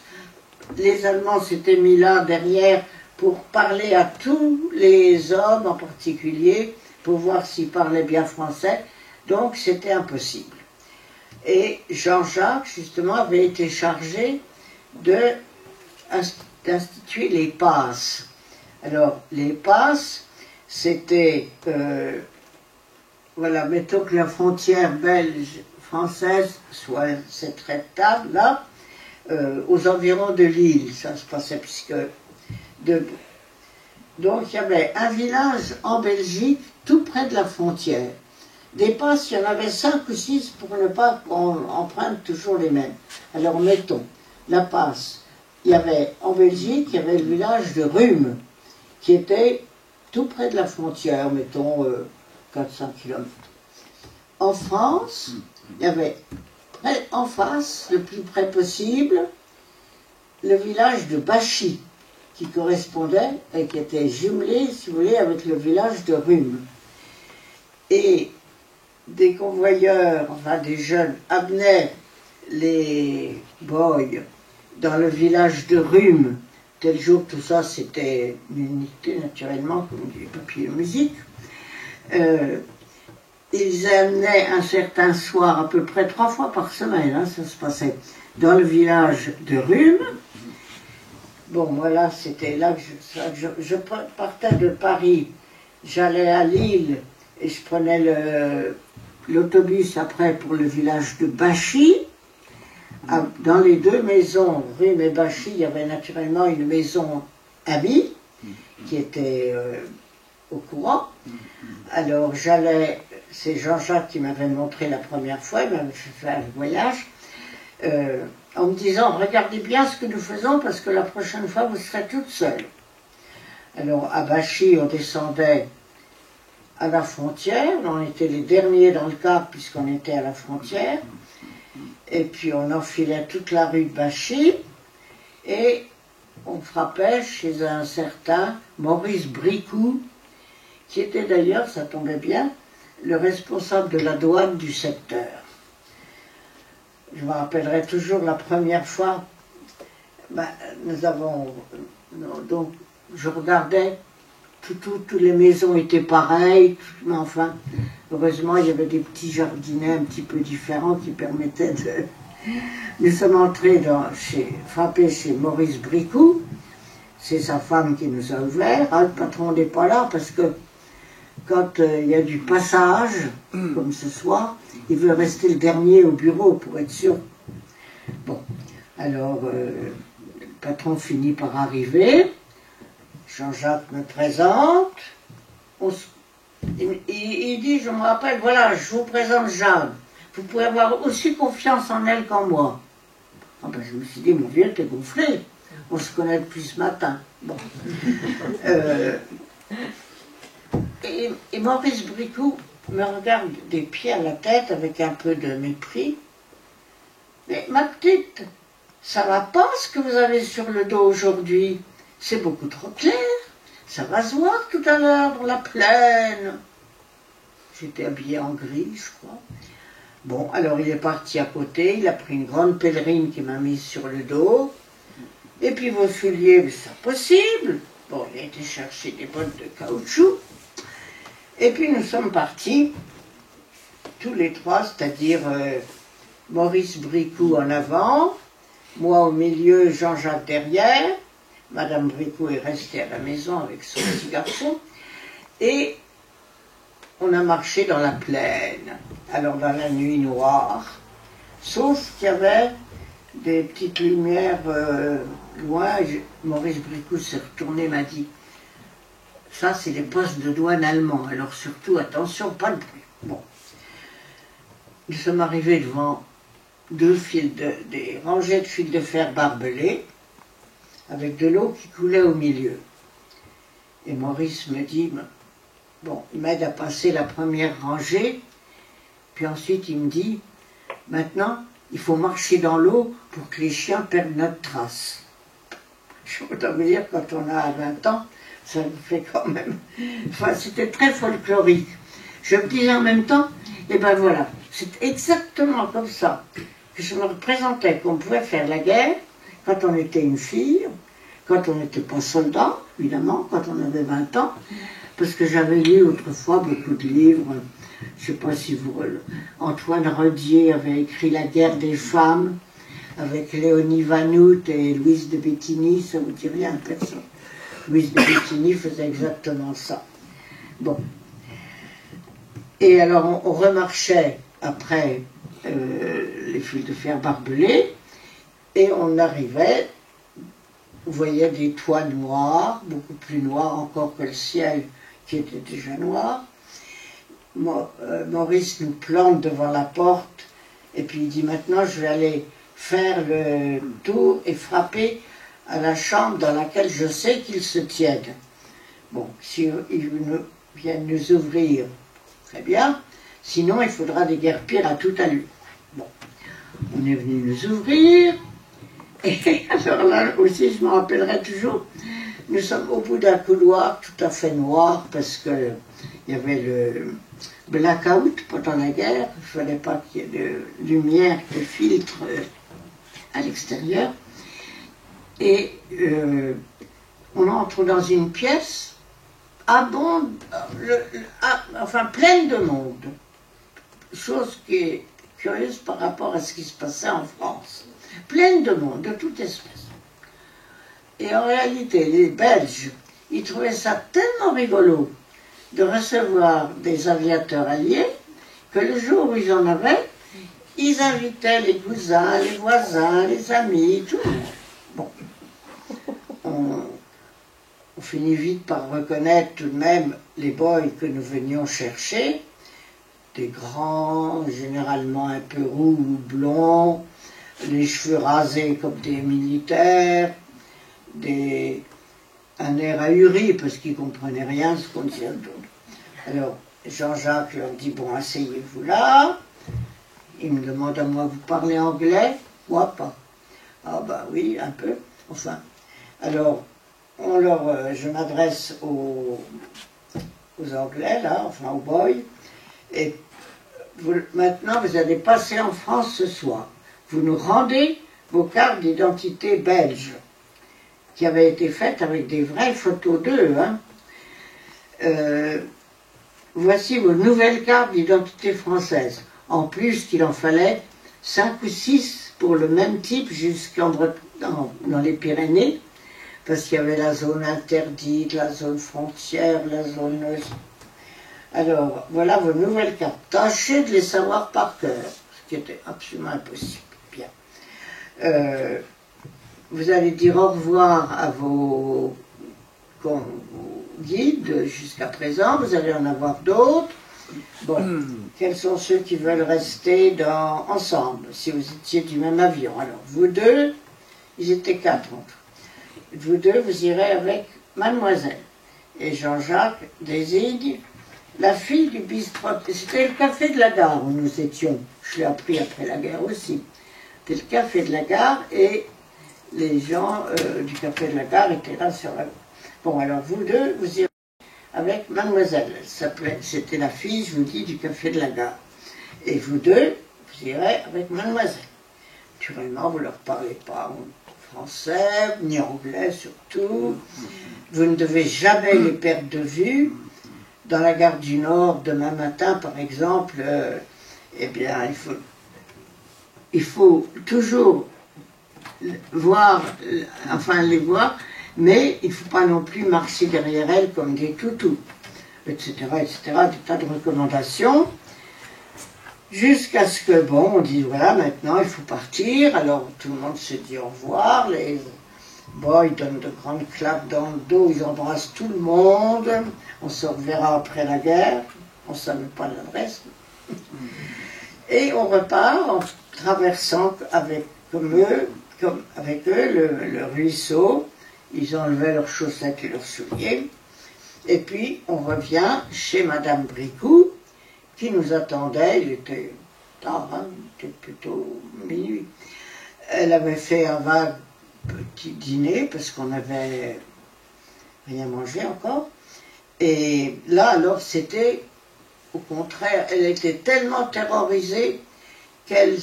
Les Allemands s'étaient mis là derrière pour parler à tous les hommes en particulier, pour voir s'ils parlaient bien français. Donc c'était impossible. Et Jean-Jacques, justement, avait été chargé d'instituer les passes. Alors, les passes, c'était, voilà, mettons que la frontière belge-française soit cette rectable, là, aux environs de Lille, ça se passait, donc il y avait un village en Belgique, tout près de la frontière. Des passes, il y en avait 5 ou 6 pour ne pas qu'on emprunte toujours les mêmes. Alors, mettons, la passe. Il y avait, en Belgique, il y avait le village de Rhume, qui était tout près de la frontière, mettons 400 km. En France, il y avait en face, le plus près possible, le village de Bachy, qui correspondait et qui était jumelé, si vous voulez, avec le village de Rhume. Et des convoyeurs, enfin des jeunes, amenaient les boys dans le village de Rhume. Tel jour, tout ça, c'était une unité, naturellement, comme du papier de musique. Ils amenaient un certain soir, à peu près 3 fois par semaine, hein, ça se passait, dans le village de Rhume. Bon, voilà, c'était là que je partais de Paris, j'allais à Lille, et je prenais l'autobus après pour le village de Bachy. Dans les 2 maisons, Rhume et Bachy, il y avait naturellement une maison amie, qui était au courant. Alors j'allais, c'est Jean-Jacques qui m'avait montré la première fois, il m'avait fait faire le voyage, en me disant, regardez bien ce que nous faisons parce que la prochaine fois vous serez toute seule. Alors à Bachy, on descendait à la frontière, on était les derniers dans le Cap puisqu'on était à la frontière, et puis on enfilait toute la rue de Bachy, et on frappait chez un certain Maurice Bricou, qui était d'ailleurs, ça tombait bien, le responsable de la douane du secteur. Je me rappellerai toujours la première fois, donc je regardais, toutes les maisons étaient pareilles, mais enfin, heureusement il y avait des petits jardinets un petit peu différents qui permettaient de... Nous sommes entrés frappés chez Maurice Bricou, c'est sa femme qui nous a ouvert, le patron n'est pas là parce que quand il y a du passage, comme ce soir, il veut rester le dernier au bureau pour être sûr. Bon, alors le patron finit par arriver, Jean-Jacques me présente, il dit, je me rappelle, voilà, je vous présente Jeanne, vous pouvez avoir aussi confiance en elle qu'en moi. Ah ben, je me suis dit, mon vieux, t'es gonflé, on se connaît depuis ce matin. Bon. Et Maurice Bricou me regarde des pieds à la tête avec un peu de mépris. Mais ma petite, ça va pas ce que vous avez sur le dos aujourd'hui. C'est beaucoup trop clair. Ça va se voir tout à l'heure dans la plaine. J'étais habillée en gris, je crois. Bon, alors il est parti à côté, il a pris une grande pèlerine qui m'a mise sur le dos. Et puis vos souliers, c'est impossible. Bon, il a été chercher des bottes de caoutchouc. Et puis nous sommes partis, tous les trois, c'est-à-dire Maurice Bricou en avant, moi au milieu, Jean-Jacques derrière, Madame Bricou est restée à la maison avec son petit garçon, et on a marché dans la plaine, alors dans la nuit noire, sauf qu'il y avait des petites lumières loin. Maurice Bricou s'est retourné, m'a dit, ça, c'est les postes de douane allemands. Alors surtout, attention, pas de bruit. Bon. Nous sommes arrivés devant des rangées de fils de fer barbelés, avec de l'eau qui coulait au milieu. Et Maurice me dit, bon, il m'aide à passer la première rangée, puis ensuite il me dit, maintenant, il faut marcher dans l'eau pour que les chiens perdent notre trace. Je dois vous dire, quand on a 20 ans, ça me fait quand même... Enfin, c'était très folklorique. Je me disais en même temps, et ben voilà, c'est exactement comme ça que je me représentais qu'on pouvait faire la guerre quand on était une fille, quand on n'était pas soldat, évidemment, quand on avait 20 ans, parce que j'avais lu autrefois beaucoup de livres. Je ne sais pas si vous... Antoine Rodier avait écrit La guerre des femmes, avec Léonie Vanout et Louise de Bétigny, ça ne vous dit rien, personne. Louise de Bétigny faisait exactement ça. Bon. Et alors on remarchait après les fils de fer barbelés, et on arrivait, vous voyez des toits noirs, beaucoup plus noirs encore que le ciel qui était déjà noir. Maurice nous plante devant la porte, et puis il dit, maintenant je vais aller faire le tour et frapper à la chambre dans laquelle je sais qu'ils se tiennent. Bon, si ils viennent nous ouvrir, très bien. Sinon, il faudra des guerpires à toute allure. Bon, on est venu nous ouvrir. Et alors là aussi, je me rappellerai toujours, nous sommes au bout d'un couloir tout à fait noir parce que il y avait le blackout pendant la guerre. Il ne fallait pas qu'il y ait de lumière, de filtre à l'extérieur. Et on entre dans une pièce enfin pleine de monde. Chose qui est curieuse par rapport à ce qui se passait en France. Pleine de monde, de toute espèce. Et en réalité, les Belges, ils trouvaient ça tellement rigolo de recevoir des aviateurs alliés que le jour où ils en avaient, ils invitaient les cousins, les voisins, les amis, tout le monde. Bon. On finit vite par reconnaître tout de même les boys que nous venions chercher, des grands, généralement un peu roux ou blonds, les cheveux rasés comme des militaires, un air ahuri parce qu'ils ne comprenaient rien de ce qu'on disait d'autre. Alors, Jean-Jacques leur dit, bon, asseyez-vous là. Il me demande à moi, vous parlez anglais? Moi, pas. Ah bah oui, un peu. Enfin, alors, je m'adresse aux Anglais, là, enfin aux boys, et maintenant, vous allez passer en France ce soir. Vous nous rendez vos cartes d'identité belges, qui avaient été faites avec des vraies photos d'eux. Hein. Voici vos nouvelles cartes d'identité française. En plus qu'il en fallait 5 ou 6 pour le même type dans les Pyrénées, parce qu'il y avait la zone interdite, la zone frontière, la zone... Alors, voilà vos nouvelles cartes. Tâchez de les savoir par cœur, ce qui était absolument impossible. Bien. Vous allez dire au revoir à vos guides jusqu'à présent. Vous allez en avoir d'autres. Bon, quels sont ceux qui veulent rester ensemble, si vous étiez du même avion? Alors, vous deux, ils étaient 4 entre vous deux, vous irez avec mademoiselle. Et Jean-Jacques désigne la fille du bistrot. C'était le café de la gare où nous étions. Je l'ai appris après la guerre aussi. C'était le café de la gare et les gens du café de la gare étaient là sur la... Bon, alors vous deux, vous irez avec mademoiselle. C'était la fille, je vous dis, du café de la gare. Et vous deux, vous irez avec mademoiselle. Naturellement, vous ne leur parlez pas français, ni anglais surtout. Vous ne devez jamais les perdre de vue. Dans la gare du Nord, demain matin, par exemple, eh bien, il faut toujours les voir, mais il ne faut pas non plus marcher derrière elles comme des toutous, etc., etc., des tas de recommandations, jusqu'à ce que, bon, on dit, voilà, maintenant, il faut partir, alors tout le monde se dit au revoir, les boys donnent de grandes claques dans le dos, ils embrassent tout le monde, on se reverra après la guerre, on ne savait pas l'adresse, et on repart en traversant avec eux le ruisseau. Ils enlevaient leurs chaussettes et leurs souliers. Et puis, on revient chez Madame Bricou, qui nous attendait. Il était tard, hein, il était plutôt minuit. Elle avait fait un vague petit dîner, parce qu'on n'avait rien mangé encore. Et là, alors, c'était, au contraire, elle était tellement terrorisée qu'elle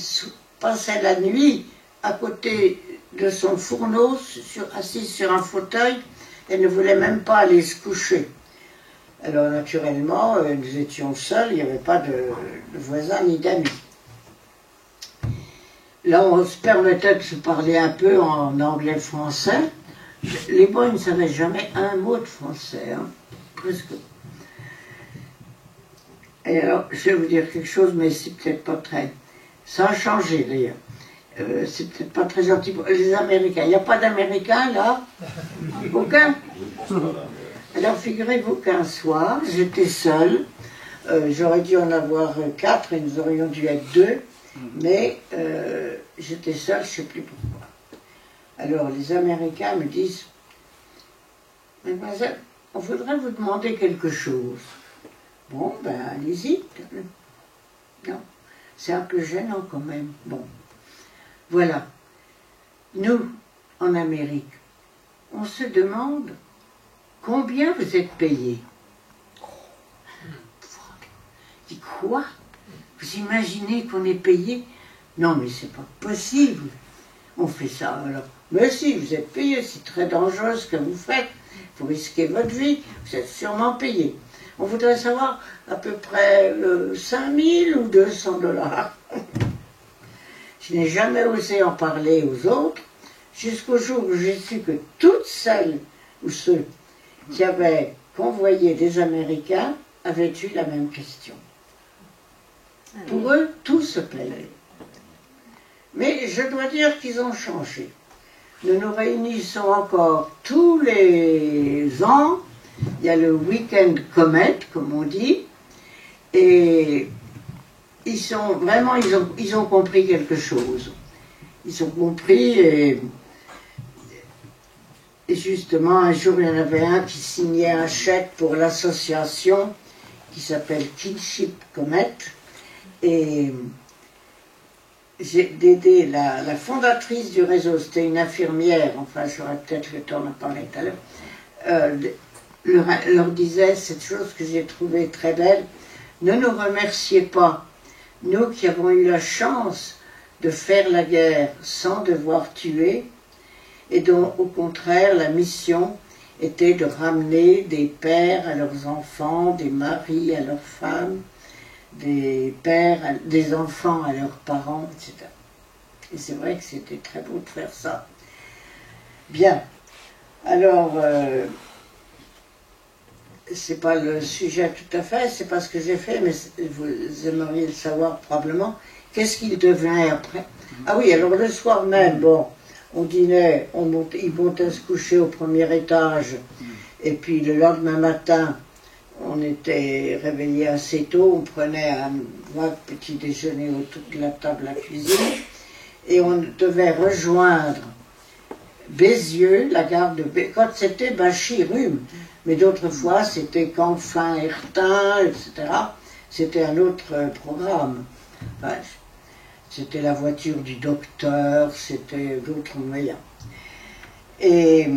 passait la nuit à côté de son fourneau, assise sur un fauteuil, elle ne voulait même pas aller se coucher. Alors naturellement, nous étions seuls, il n'y avait pas de voisins ni d'amis. Là, on se permettait de se parler un peu en anglais-français. Les boys ne savaient jamais un mot de français, hein, presque. Et alors, je vais vous dire quelque chose, mais c'est peut-être pas très... Ça a changé d'ailleurs. C'est peut-être pas très gentil pour les Américains. Il n'y a pas d'Américains là? Aucun? Alors figurez-vous qu'un soir, j'étais seule. J'aurais dû en avoir 4 et nous aurions dû être 2. Mais j'étais seule, je ne sais plus pourquoi. Alors les Américains me disent, mademoiselle, on voudrait vous demander quelque chose. Bon, ben allez-y. Non, c'est un peu gênant quand même. Bon. Voilà, nous, en Amérique, on se demande combien vous êtes payés. Je dis quoi? Vous imaginez qu'on est payé? Non, mais c'est pas possible. On fait ça alors. Mais si, vous êtes payé, c'est très dangereux ce que vous faites. Vous risquez votre vie, vous êtes sûrement payé. On voudrait savoir à peu près 5 000 ou 200 $. Je n'ai jamais osé en parler aux autres, jusqu'au jour où j'ai su que toutes celles ou ceux qui avaient convoyé des Américains avaient eu la même question. Pour eux, tout se payait. Mais je dois dire qu'ils ont changé. nous nous réunissons encore tous les ans. Il y a le week-end Comet, comme on dit, et ils sont vraiment, ils ont compris quelque chose. Ils ont compris, et justement, un jour, il y en avait un qui signait un chèque pour l'association qui s'appelle Kinship Comet, et j'ai aidé la fondatrice du réseau, c'était une infirmière, enfin j'aurais peut-être le temps d'en parler tout à l'heure, leur disait cette chose que j'ai trouvée très belle: ne nous remerciez pas, nous qui avons eu la chance de faire la guerre sans devoir tuer, et dont au contraire la mission était de ramener des pères à leurs enfants, des maris à leurs femmes, des pères, des enfants à leurs parents, etc. Et c'est vrai que c'était très beau de faire ça. Bien. Alors, c'est pas le sujet tout à fait, c'est pas ce que j'ai fait, mais vous aimeriez le savoir probablement. Qu'est-ce qu'il devenait après? Ah oui, alors le soir même, bon, on dînait, ils montaient se coucher au premier étage, et puis le lendemain matin, on était réveillés assez tôt, on prenait un vague petit déjeuner autour de la table à la cuisine, et on devait rejoindre Bézieux, la gare de Bézieux, quand c'était Bachy-Rhume, mais d'autres fois c'était Canfin, Ertin, etc. C'était un autre programme. Enfin, c'était la voiture du docteur, c'était d'autres moyens. Et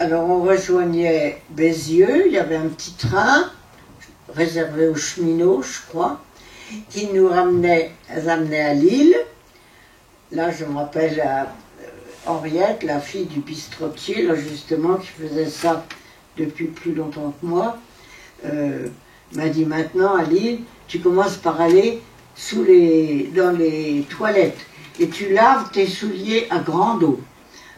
alors on rejoignait Bézieux, il y avait un petit train réservé aux cheminots, je crois, qui nous amenait à Lille. Là, je me rappelle Henriette, la fille du bistrotier, là justement, qui faisait ça depuis plus longtemps que moi, m'a dit: maintenant à Lille, tu commences par aller dans les toilettes et tu laves tes souliers à grande eau.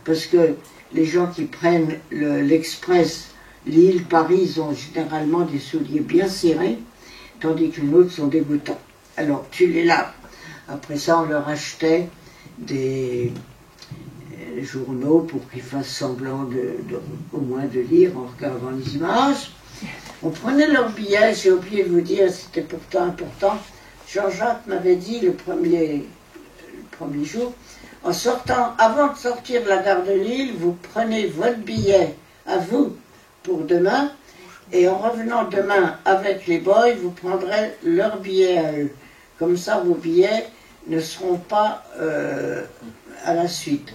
Parce que les gens qui prennent l'express Lille-Paris, ils ont généralement des souliers bien serrés, tandis que les nôtres sont dégoûtants. Alors tu les laves. Après ça, on leur achetait des journaux pour qu'ils fassent semblant au moins de lire en regardant les images. On prenait leurs billets, j'ai oublié de vous dire, c'était pourtant important. Jean-Jacques m'avait dit le premier jour, en sortant, avant de sortir de la gare de Lille, vous prenez votre billet à vous pour demain, et en revenant demain avec les boys, vous prendrez leur billet à eux. Comme ça, vos billets ne seront pas à la suite.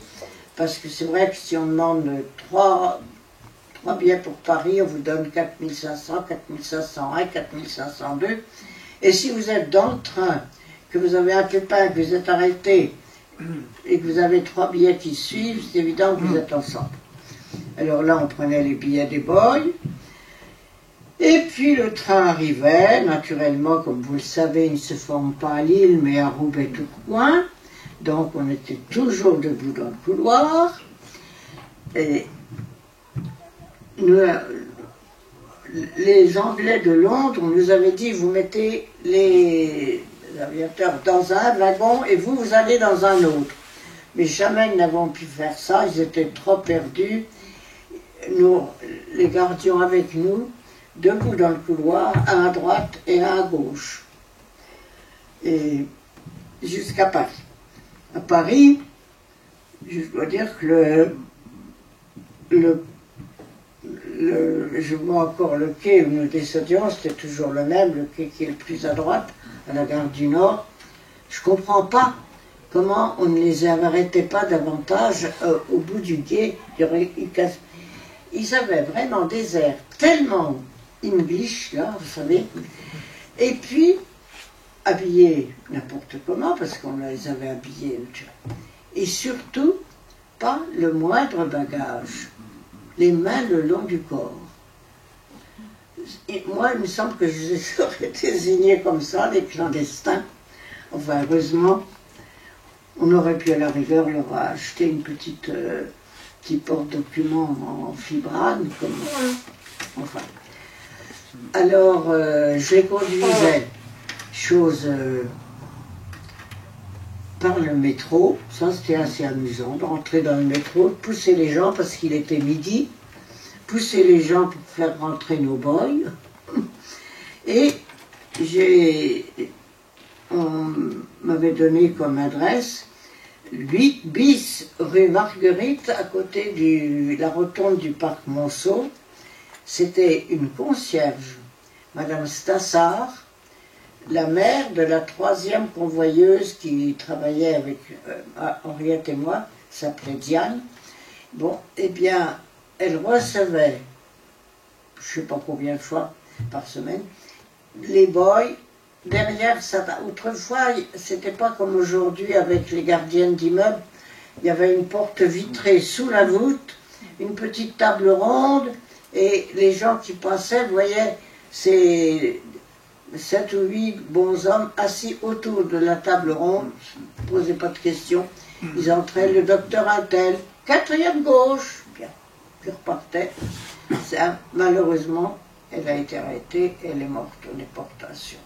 Parce que c'est vrai que si on demande 3 billets pour Paris, on vous donne 4500, 4501, 4502. Et si vous êtes dans le train, que vous avez un pépin, que vous êtes arrêté, et que vous avez 3 billets qui suivent, c'est évident que vous êtes ensemble. Alors là, on prenait les billets des boys. Et puis le train arrivait, naturellement, comme vous le savez, il ne se forme pas à Lille, mais à Roubaix tout coin. Donc on était toujours debout dans le couloir. Et les Anglais de Londres nous avaient dit: vous mettez les aviateurs dans un wagon et vous allez dans un autre. Mais jamais nous n'avons pu faire ça, ils étaient trop perdus. Nous, les gardiens avec nous, debout dans le couloir, un à droite et un à gauche. Et jusqu'à Paris. À Paris, je dois dire que je vois encore le quai où nous descendions, c'était toujours le même, le quai qui est le plus à droite, à la gare du Nord. Je ne comprends pas comment on ne les arrêtait pas davantage au bout du quai. Ils avaient vraiment des airs tellement English, là, vous savez. Et puis, habillés n'importe comment, parce qu'on les avait habillés. Et surtout, pas le moindre bagage. Les mains le long du corps. Et moi, il me semble que je les aurais désignés comme ça, les clandestins. Enfin, heureusement, on aurait pu à la rigueur leur acheter une petit porte-document en fibrane, comme... Enfin. Alors, je les conduisais, chose par le métro. Ça, c'était assez amusant de rentrer dans le métro, de pousser les gens parce qu'il était midi, pousser les gens pour faire rentrer nos boys. Et on m'avait donné comme adresse 8 bis rue Marguerite, à côté de la rotonde du parc Monceau. C'était une concierge, Madame Stassard, la mère de la 3e convoyeuse qui travaillait avec Henriette et moi, s'appelait Diane. Bon, eh bien, elle recevait, je ne sais pas combien de fois par semaine, les boys. Derrière ça, autrefois, c'était pas comme aujourd'hui avec les gardiennes d'immeubles. Il y avait une porte vitrée sous la voûte, une petite table ronde, et les gens qui passaient voyaient ces 7 ou 8 bons hommes assis autour de la table ronde, ne posaient pas de questions. Ils entraient, le docteur Intel, 4e gauche, bien, puis repartaient. Ça, malheureusement, elle a été arrêtée, elle est morte en déportation.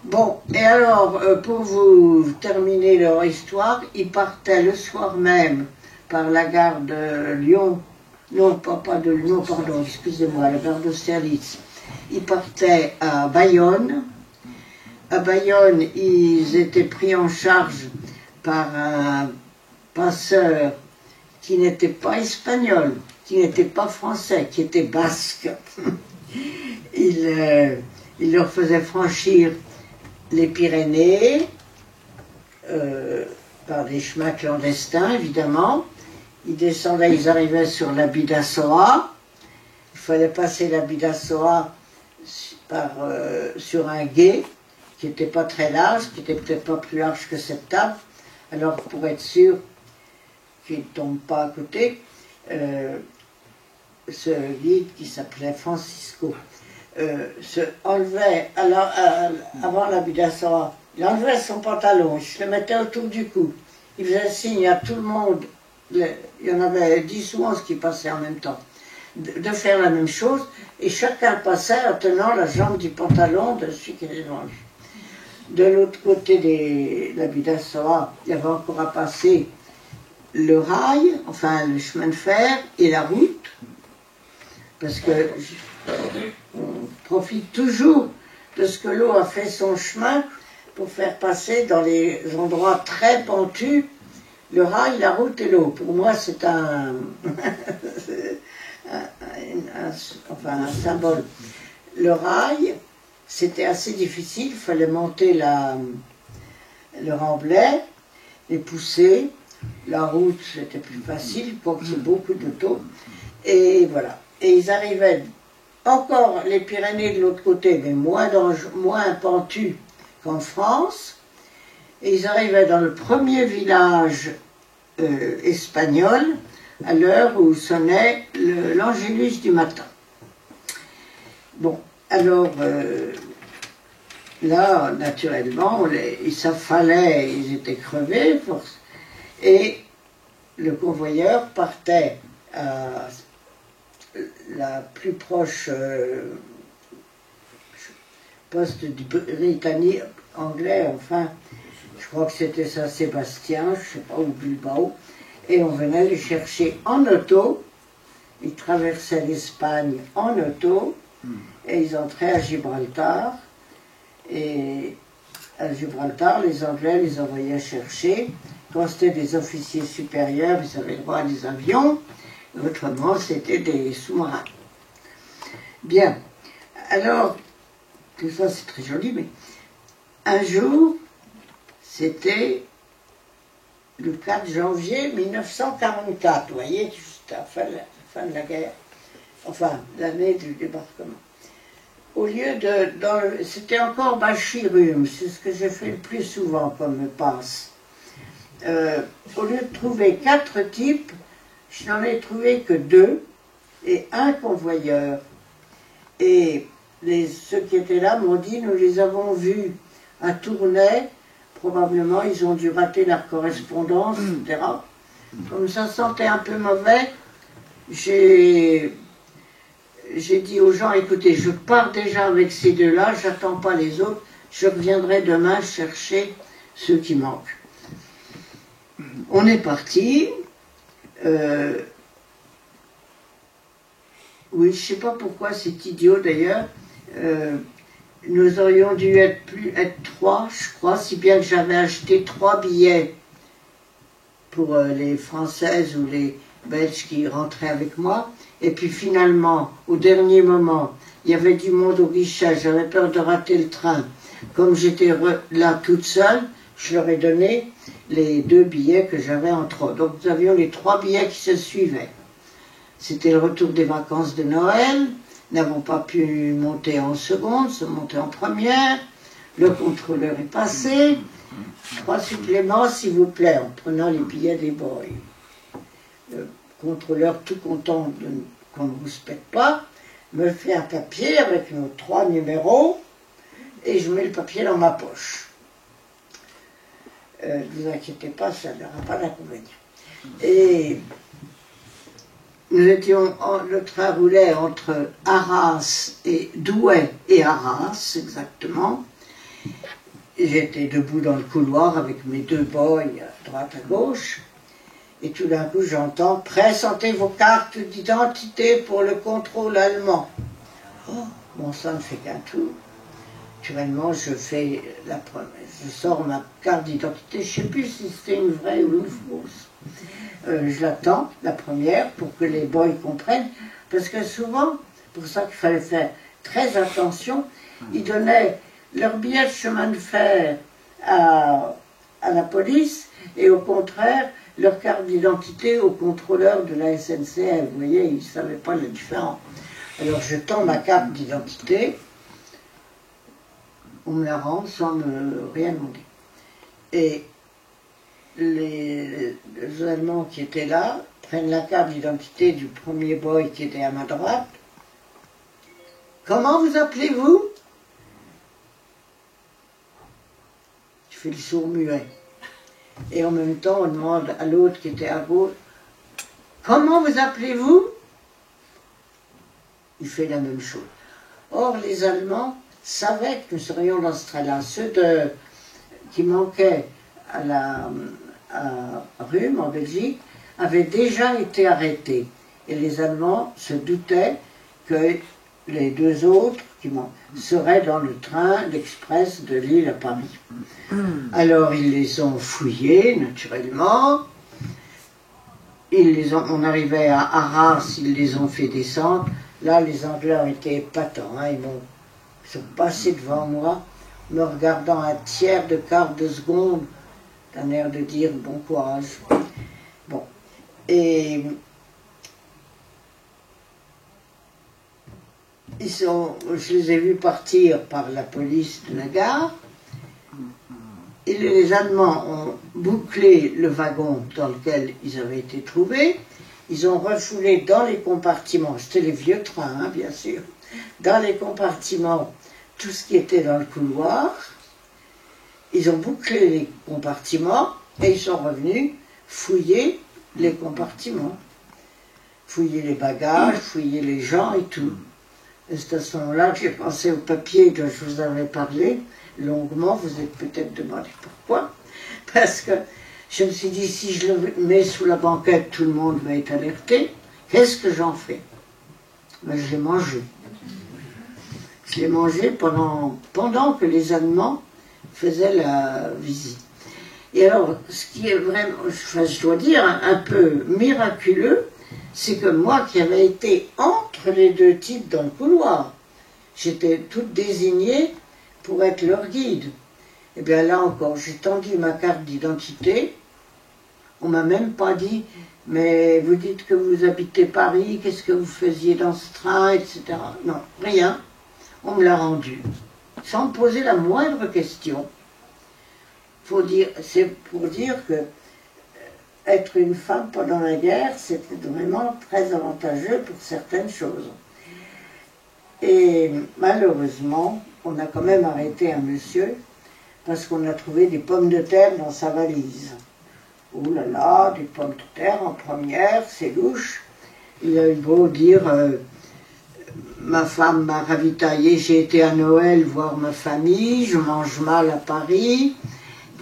Bon, et alors, pour vous terminer leur histoire, ils partaient le soir même par la gare de Lyon, non, pas de Lyon, pardon, excusez-moi, la gare d'Austerlitz. Ils partaient à Bayonne. À Bayonne, ils étaient pris en charge par un passeur qui n'était pas espagnol, qui n'était pas français, qui était basque. Il leur faisait franchir les Pyrénées, par des chemins clandestins, évidemment. Ils descendaient, ils arrivaient sur la Bidassoa. Il fallait passer la Bidassoa sur un gué qui n'était pas très large, qui n'était peut-être pas plus large que cette table. Alors, pour être sûr qu'il ne tombe pas à côté, ce guide qui s'appelait Francisco se enlevait, avant la Bidassoa, il enlevait son pantalon, il se le mettait autour du cou. Il faisait signe à tout le monde, il y en avait 10 ou 11 qui passaient en même temps, de faire la même chose, et chacun passait en tenant la jambe du pantalon de celui qui était devant lui. De l'autre côté de la Bidassoa, il y avait encore à passer le rail, enfin le chemin de fer et la route, parce que on profite toujours de ce que l'eau a fait son chemin pour faire passer dans les endroits très pentus le rail, la route et l'eau. Pour moi, c'est un symbole. Le rail, c'était assez difficile, il fallait monter le remblai, les pousser. La route, c'était plus facile, pour qu'il y ait beaucoup d'autos. Et voilà. Et ils arrivaient encore les Pyrénées de l'autre côté, mais moins pentus qu'en France. Et ils arrivaient dans le premier village espagnol à l'heure où sonnait l'Angélus du matin. Bon, alors là, naturellement, ils s'affalaient, ils étaient crevés, et le convoyeur partait à la plus proche poste du britannique, anglais, enfin, je crois que c'était Saint-Sébastien, je ne sais pas, ou Bilbao, et on venait les chercher en auto. Ils traversaient l'Espagne en auto, et ils entraient à Gibraltar, et à Gibraltar, les Anglais les envoyaient chercher. Quand c'était des officiers supérieurs, ils avaient le droit à des avions, autrement c'était des sous-marins. Bien, alors, tout ça c'est très joli, mais un jour, c'était le 4 janvier 1944, vous voyez, juste à la fin de la guerre, enfin, l'année du débarquement. Au lieu c'était encore Bachirum, c'est ce que j'ai fait le plus souvent comme passe. Au lieu de trouver 4 types, je n'en ai trouvé que 2 et un convoyeur. Et ceux qui étaient là m'ont dit, nous les avons vus à Tournai, probablement ils ont dû rater leur correspondance, etc. Comme ça sentait un peu mauvais, j'ai dit aux gens, écoutez, je pars déjà avec ces 2-là, j'attends pas les autres, je reviendrai demain chercher ceux qui manquent. On est parti. Oui, je ne sais pas pourquoi c'est idiot d'ailleurs. Nous aurions dû être 3, je crois, si bien que j'avais acheté 3 billets pour les Françaises ou les Belges qui rentraient avec moi. Et puis finalement, au dernier moment, il y avait du monde au guichet, j'avais peur de rater le train. Comme j'étais là toute seule, je leur ai donné les 2 billets que j'avais en trop. Donc nous avions les 3 billets qui se suivaient. C'était le retour des vacances de Noël. Nous n'avons pas pu monter en seconde, se monter en première. Le contrôleur est passé. 3 suppléments, s'il vous plaît, en prenant les billets des boys. Le contrôleur, tout content qu'on ne respecte pas, me fait un papier avec nos 3 numéros et je mets le papier dans ma poche. Ne vous inquiétez pas, ça n'aura pas d'inconvénient. Et nous étions, le train roulait entre Arras et Douai et Arras, exactement. J'étais debout dans le couloir avec mes 2 boys à droite à gauche. Et tout d'un coup, j'entends « Présentez vos cartes d'identité pour le contrôle allemand. » Oh, bon, ça ne fait qu'un tour. Naturellement, je sors ma carte d'identité. Je ne sais plus si c'était une vraie ou une fausse. Je l'attends, la première, pour que les boys comprennent. Parce que souvent, pour ça qu'il fallait faire très attention, ils donnaient leur billet de chemin de fer à la police et au contraire, leur carte d'identité au contrôleur de la SNCF. Vous voyez, ils ne savaient pas la différence. Alors je tends ma carte d'identité, on me la rend sans me rien demander. Et les Allemands qui étaient là prennent la carte d'identité du premier boy qui était à ma droite. « Comment vous appelez-vous » Je fais le sourd muet. Et en même temps, on demande à l'autre qui était à gauche, « Comment vous appelez-vous » Il fait la même chose. Or, les Allemands savaient que nous serions dans ce train-là. Ceux qui manquaient à Rhume, en Belgique, avaient déjà été arrêtés. Et les Allemands se doutaient que les 2 autres qui seraient dans le train, l'express de Lille à Paris. Alors ils les ont fouillés, naturellement. On arrivait à Arras, ils les ont fait descendre. Là, les Anglais ont été épatants. Hein. Ils sont passés devant moi, me regardant un tiers de quart de seconde, d'un air de dire bon courage. Bon. Et je les ai vus partir par la police de la gare. Et les Allemands ont bouclé le wagon dans lequel ils avaient été trouvés. Ils ont refoulé dans les compartiments, c'était les vieux trains, hein, bien sûr, dans les compartiments, tout ce qui était dans le couloir. Ils ont bouclé les compartiments et ils sont revenus fouiller les compartiments. Fouiller les bagages, fouiller les gens et tout. Et c'est à ce moment-là que j'ai pensé au papier dont je vous avais parlé longuement. Vous êtes peut-être demandé pourquoi. Parce que je me suis dit, si je le mets sous la banquette, tout le monde va être alerté. Qu'est-ce que j'en fais? Ben, je l'ai mangé. Je l'ai mangé pendant que les Allemands faisaient la visite. Et alors, ce qui est vraiment, je dois dire, un peu miraculeux, c'est que moi qui avais été entre les 2 types dans le couloir, j'étais toute désignée pour être leur guide. Et bien là encore, j'ai tendu ma carte d'identité. On ne m'a même pas dit, mais vous dites que vous habitez Paris, qu'est-ce que vous faisiez dans ce train, etc. Non, rien. On me l'a rendu, sans me poser la moindre question. C'est pour dire que être une femme pendant la guerre, c'était vraiment très avantageux pour certaines choses. Et malheureusement, on a quand même arrêté un monsieur parce qu'on a trouvé des pommes de terre dans sa valise. Oh là là, des pommes de terre en première, c'est louche. Il a eu beau dire, ma femme m'a ravitaillé, j'ai été à Noël voir ma famille, je mange mal à Paris.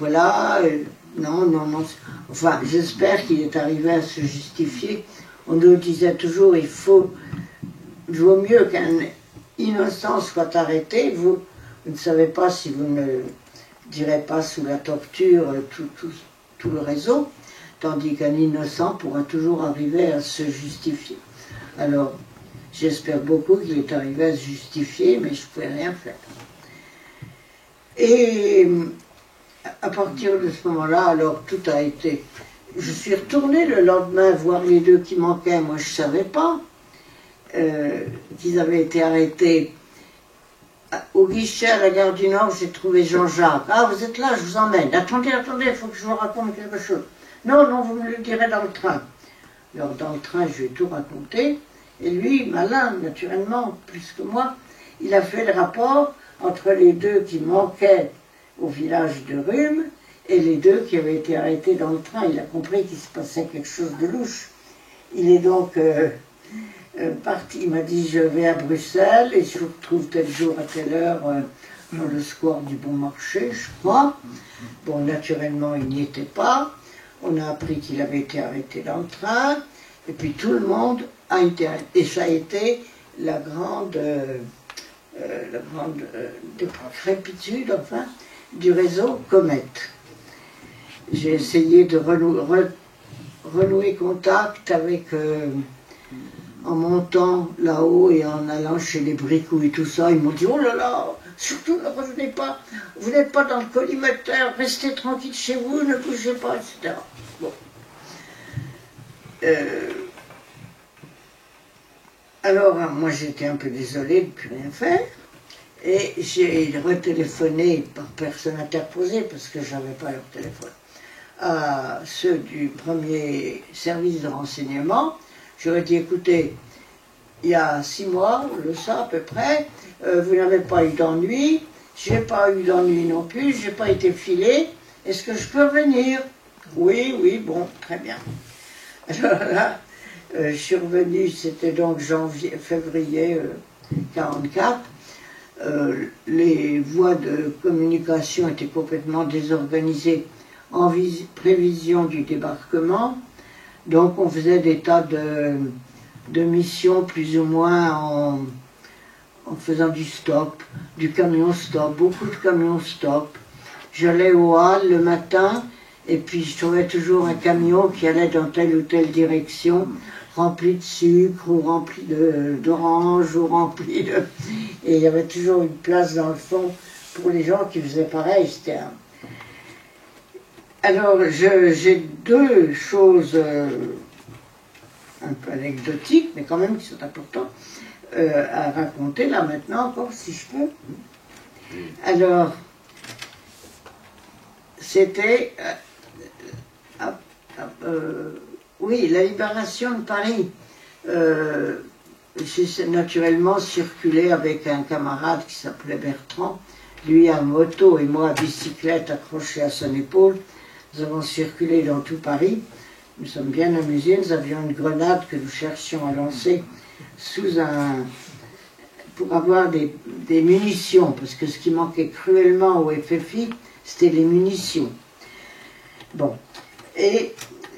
voilà, non, non, non. Enfin, j'espère qu'il est arrivé à se justifier. On nous disait toujours, il vaut mieux qu'un innocent soit arrêté. Vous ne savez pas si vous ne direz pas sous la torture tout le réseau, tandis qu'un innocent pourra toujours arriver à se justifier. Alors, j'espère beaucoup qu'il est arrivé à se justifier, mais je ne pouvais rien faire. Et à partir de ce moment-là, alors tout a été... Je suis retournée le lendemain voir les deux qui manquaient. Moi, je ne savais pas qu'ils avaient été arrêtés. Au guichet à la gare du Nord, j'ai trouvé Jean-Jacques. « Ah, vous êtes là, je vous emmène. Attendez, attendez, il faut que je vous raconte quelque chose. » « Non, non, vous me le direz dans le train. » Alors, dans le train, je lui ai tout raconté. Et lui, malin, naturellement, plus que moi, il a fait le rapport entre les deux qui manquaient au village de Rhume et les deux qui avaient été arrêtés dans le train. Il a compris qu'il se passait quelque chose de louche. Il est donc parti. Il m'a dit, je vais à Bruxelles et je vous retrouve tel jour à telle heure dans le square du Bon Marché, je crois. Bon, naturellement, il n'y était pas. On a appris qu'il avait été arrêté dans le train. Et puis tout le monde a été arrêté. Et ça a été la grande décrépitude, enfin, du réseau Comet. J'ai essayé de renouer contact avec, en montant là-haut et en allant chez les bricots et tout ça. Ils m'ont dit, oh là là, surtout ne revenez pas, vous n'êtes pas dans le collimateur, restez tranquille chez vous, ne bougez pas, etc. Bon. Alors, moi j'étais un peu désolée de ne plus rien faire, et j'ai retéléphoné par personne interposée, parce que je n'avais pas leur téléphone, à ceux du premier service de renseignement. J'aurais dit, écoutez, il y a 6 mois, le ça à peu près, vous n'avez pas eu d'ennui, j'ai pas eu d'ennui non plus, j'ai pas été filé, est-ce que je peux venir? Oui, oui, bon, très bien. Alors là, je suis revenu, c'était donc février 44. Les voies de communication étaient complètement désorganisées en prévision du débarquement. Donc on faisait des tas de missions plus ou moins en faisant du stop, du camion stop, beaucoup de camions stop. J'allais au hall le matin et puis je trouvais toujours un camion qui allait dans telle ou telle direction, rempli de sucre ou rempli d'orange ou rempli de... Et il y avait toujours une place dans le fond pour les gens qui faisaient pareil. C'était un... Alors j'ai 2 choses un peu anecdotiques, mais quand même qui sont importantes à raconter là maintenant encore, si je peux. Alors, c'était... oui, la libération de Paris. J'ai naturellement circulé avec un camarade qui s'appelait Bertrand, lui à moto et moi à bicyclette accrochée à son épaule. Nous avons circulé dans tout Paris. Nous sommes bien amusés. Nous avions une grenade que nous cherchions à lancer pour avoir des munitions, parce que ce qui manquait cruellement au FFI, c'était les munitions. Bon. Et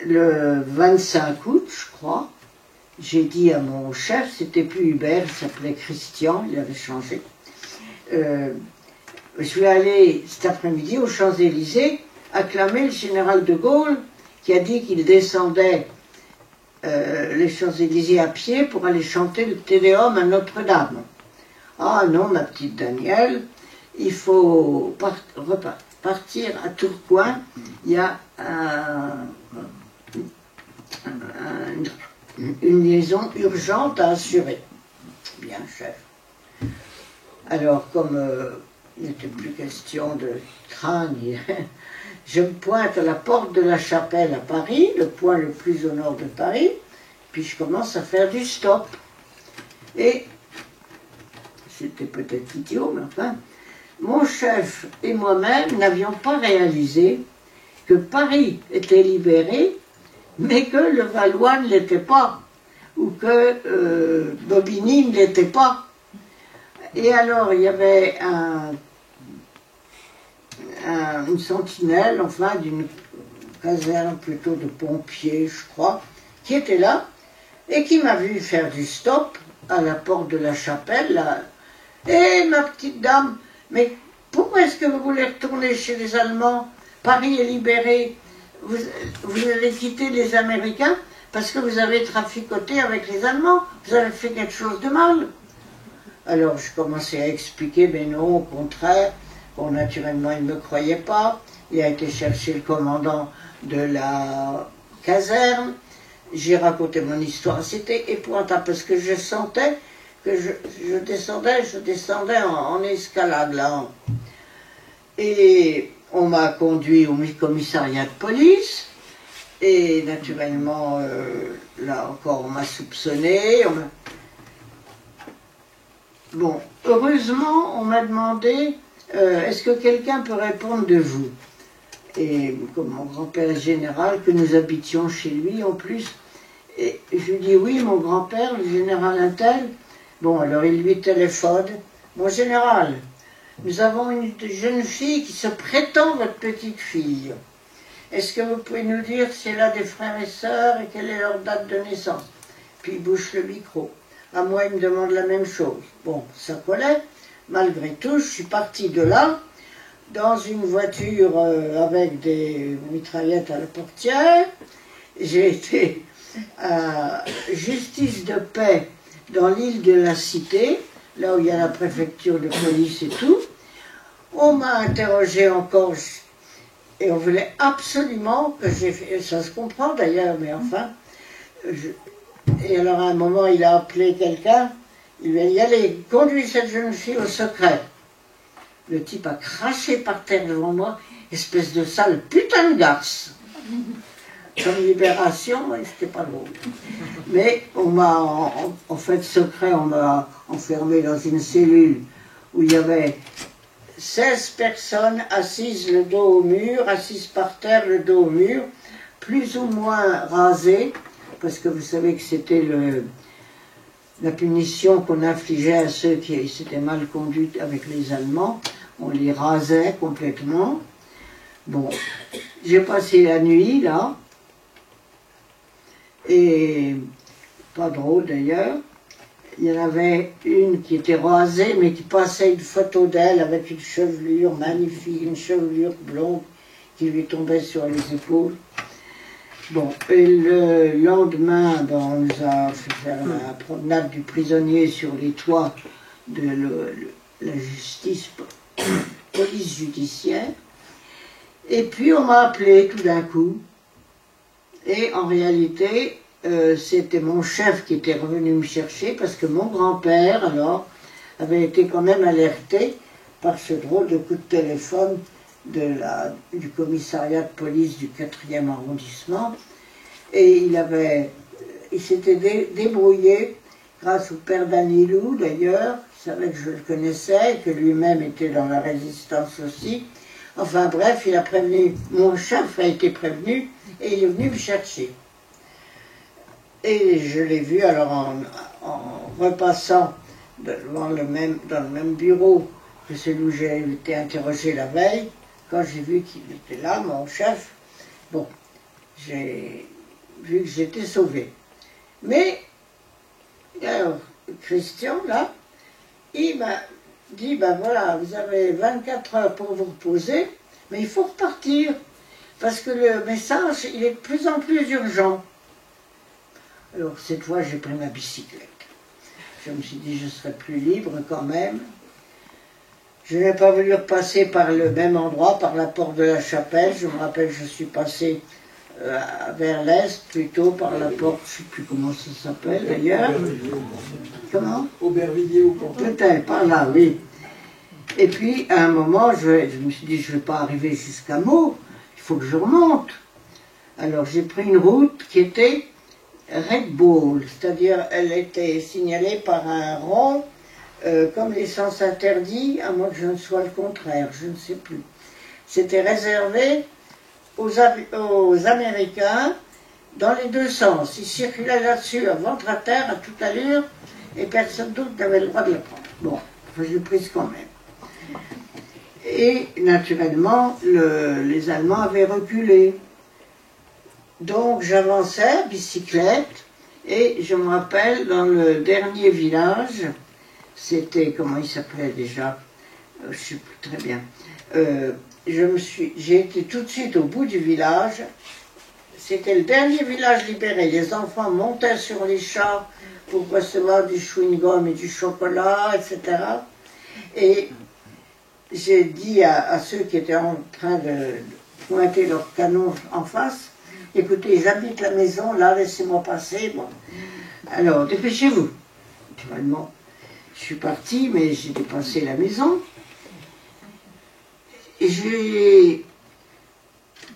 le 25 août, je crois, j'ai dit à mon chef, c'était plus Hubert, il s'appelait Christian, il avait changé. Je vais aller cet après-midi aux Champs-Élysées acclamer le général de Gaulle qui a dit qu'il descendait les Champs-Élysées à pied pour aller chanter le Te Deum à Notre-Dame. Ah non, ma petite Danielle, il faut partir à Tourcoing, il y a une liaison urgente à assurer. Bien, chef. Alors, comme il n'était plus question de train, je me pointe à la porte de la Chapelle à Paris, le point le plus au nord de Paris, puis je commence à faire du stop. Et, c'était peut-être idiot, mais enfin, mon chef et moi-même n'avions pas réalisé que Paris était libéré, mais que le Valois ne l'était pas, ou que Bobigny ne l'était pas. Et alors, il y avait un une sentinelle, enfin d'une caserne plutôt de pompiers, je crois, qui était là et qui m'a vu faire du stop à la porte de la chapelle. Là. Eh, ma petite dame, mais pourquoi est-ce que vous voulez retourner chez les Allemands? Paris est libéré. Vous avez quitté les Américains parce que vous avez traficoté avec les Allemands. Vous avez fait quelque chose de mal. Alors je commençais à expliquer, mais non, au contraire. Bon, naturellement, il ne me croyait pas. Il a été chercher le commandant de la caserne. J'ai raconté mon histoire. C'était épouvantable parce que je sentais que je descendais en escalade là. Et on m'a conduit au commissariat de police. Et naturellement, là encore, on m'a soupçonné. Bon, heureusement, on m'a demandé est-ce que quelqu'un peut répondre de vous? Et comme mon grand-père est général, que nous habitions chez lui en plus, et je lui dis oui, mon grand-père, le général Intel. Bon, alors il lui téléphone. Mon général, nous avons une jeune fille qui se prétend votre petite fille. Est-ce que vous pouvez nous dire si elle a des frères et sœurs et quelle est leur date de naissance? Puis il bouche le micro. À moi, il me demande la même chose. Bon, ça collait. Malgré tout, je suis parti de là, dans une voiture avec des mitraillettes à la portière. J'ai été à justice de paix dans l'île de la Cité, là où il y a la préfecture de police et tout. On m'a interrogé encore, et on voulait absolument que j'ai fait, ça se comprend d'ailleurs, mais enfin, et alors à un moment il a appelé quelqu'un, il lui a dit allez, conduis cette jeune fille au secret. Le type a craché par terre devant moi, espèce de sale putain de garce. Comme Libération, c'était pas drôle. Mais on m'a, en fait secret, on m'a enfermé dans une cellule où il y avait 16 personnes assises le dos au mur, assises par terre le dos au mur, plus ou moins rasées, parce que vous savez que c'était la punition qu'on infligeait à ceux qui s'étaient mal conduits avec les Allemands. On les rasait complètement. Bon, j'ai passé la nuit là, et pas drôle d'ailleurs. Il y en avait une qui était rasée, mais qui passait une photo d'elle avec une chevelure magnifique, une chevelure blonde qui lui tombait sur les épaules. Bon, et le lendemain, ben, on nous a fait faire la promenade du prisonnier sur les toits de la justice, police judiciaire. Et puis on m'a appelé tout d'un coup. Et en réalité, c'était mon chef qui était revenu me chercher parce que mon grand-père, alors, avait été quand même alerté par ce drôle de coup de téléphone du commissariat de police du 4e arrondissement. Et il s'était débrouillé, grâce au père Danilou d'ailleurs, qui savait que je le connaissais, que lui-même était dans la résistance aussi. Enfin bref, il a prévenu, mon chef a été prévenu, et il est venu me chercher. Et je l'ai vu alors en repassant dans le même bureau que celui où j'ai été interrogé la veille. Quand j'ai vu qu'il était là, mon chef, bon, j'ai vu que j'étais sauvé. Mais, alors, Christian, là, il m'a dit, ben voilà, vous avez 24 heures pour vous reposer, mais il faut repartir, parce que le message, il est de plus en plus urgent. Alors, cette fois, j'ai pris ma bicyclette. Je me suis dit, je serai plus libre quand même. Je n'ai pas voulu repasser par le même endroit, par la porte de la chapelle. Je me rappelle, je suis passé vers l'est, plutôt par la porte, je ne sais plus comment ça s'appelle d'ailleurs. Comment? Aubervilliers ou Pantin. Peut-être, par là, oui. Et puis, à un moment, je me suis dit, je ne vais pas arriver jusqu'à Meaux, il faut que je remonte. Alors, j'ai pris une route qui était Red Bull, c'est-à-dire, elle était signalée par un rond, comme les sens interdits, à moins que je ne sois le contraire, je ne sais plus. C'était réservé aux Américains dans les deux sens. Ils circulaient là-dessus à ventre à terre, à toute allure, et personne d'autre n'avait le droit de le prendre. Bon, je l'ai prise quand même. Et naturellement, les Allemands avaient reculé. Donc j'avançais à bicyclette, et je me rappelle, dans le dernier village, c'était, comment il s'appelait déjà, je ne sais plus très bien, j'ai été tout de suite au bout du village. C'était le dernier village libéré. Les enfants montaient sur les chars pour recevoir du chewing-gum et du chocolat, etc. Et j'ai dit à ceux qui étaient en train de pointer leur canon en face, écoutez, j'habite la maison, là, laissez-moi passer. Bon. Alors, dépêchez-vous. Naturellement, je suis partie, mais j'ai dépassé la maison. Et j'ai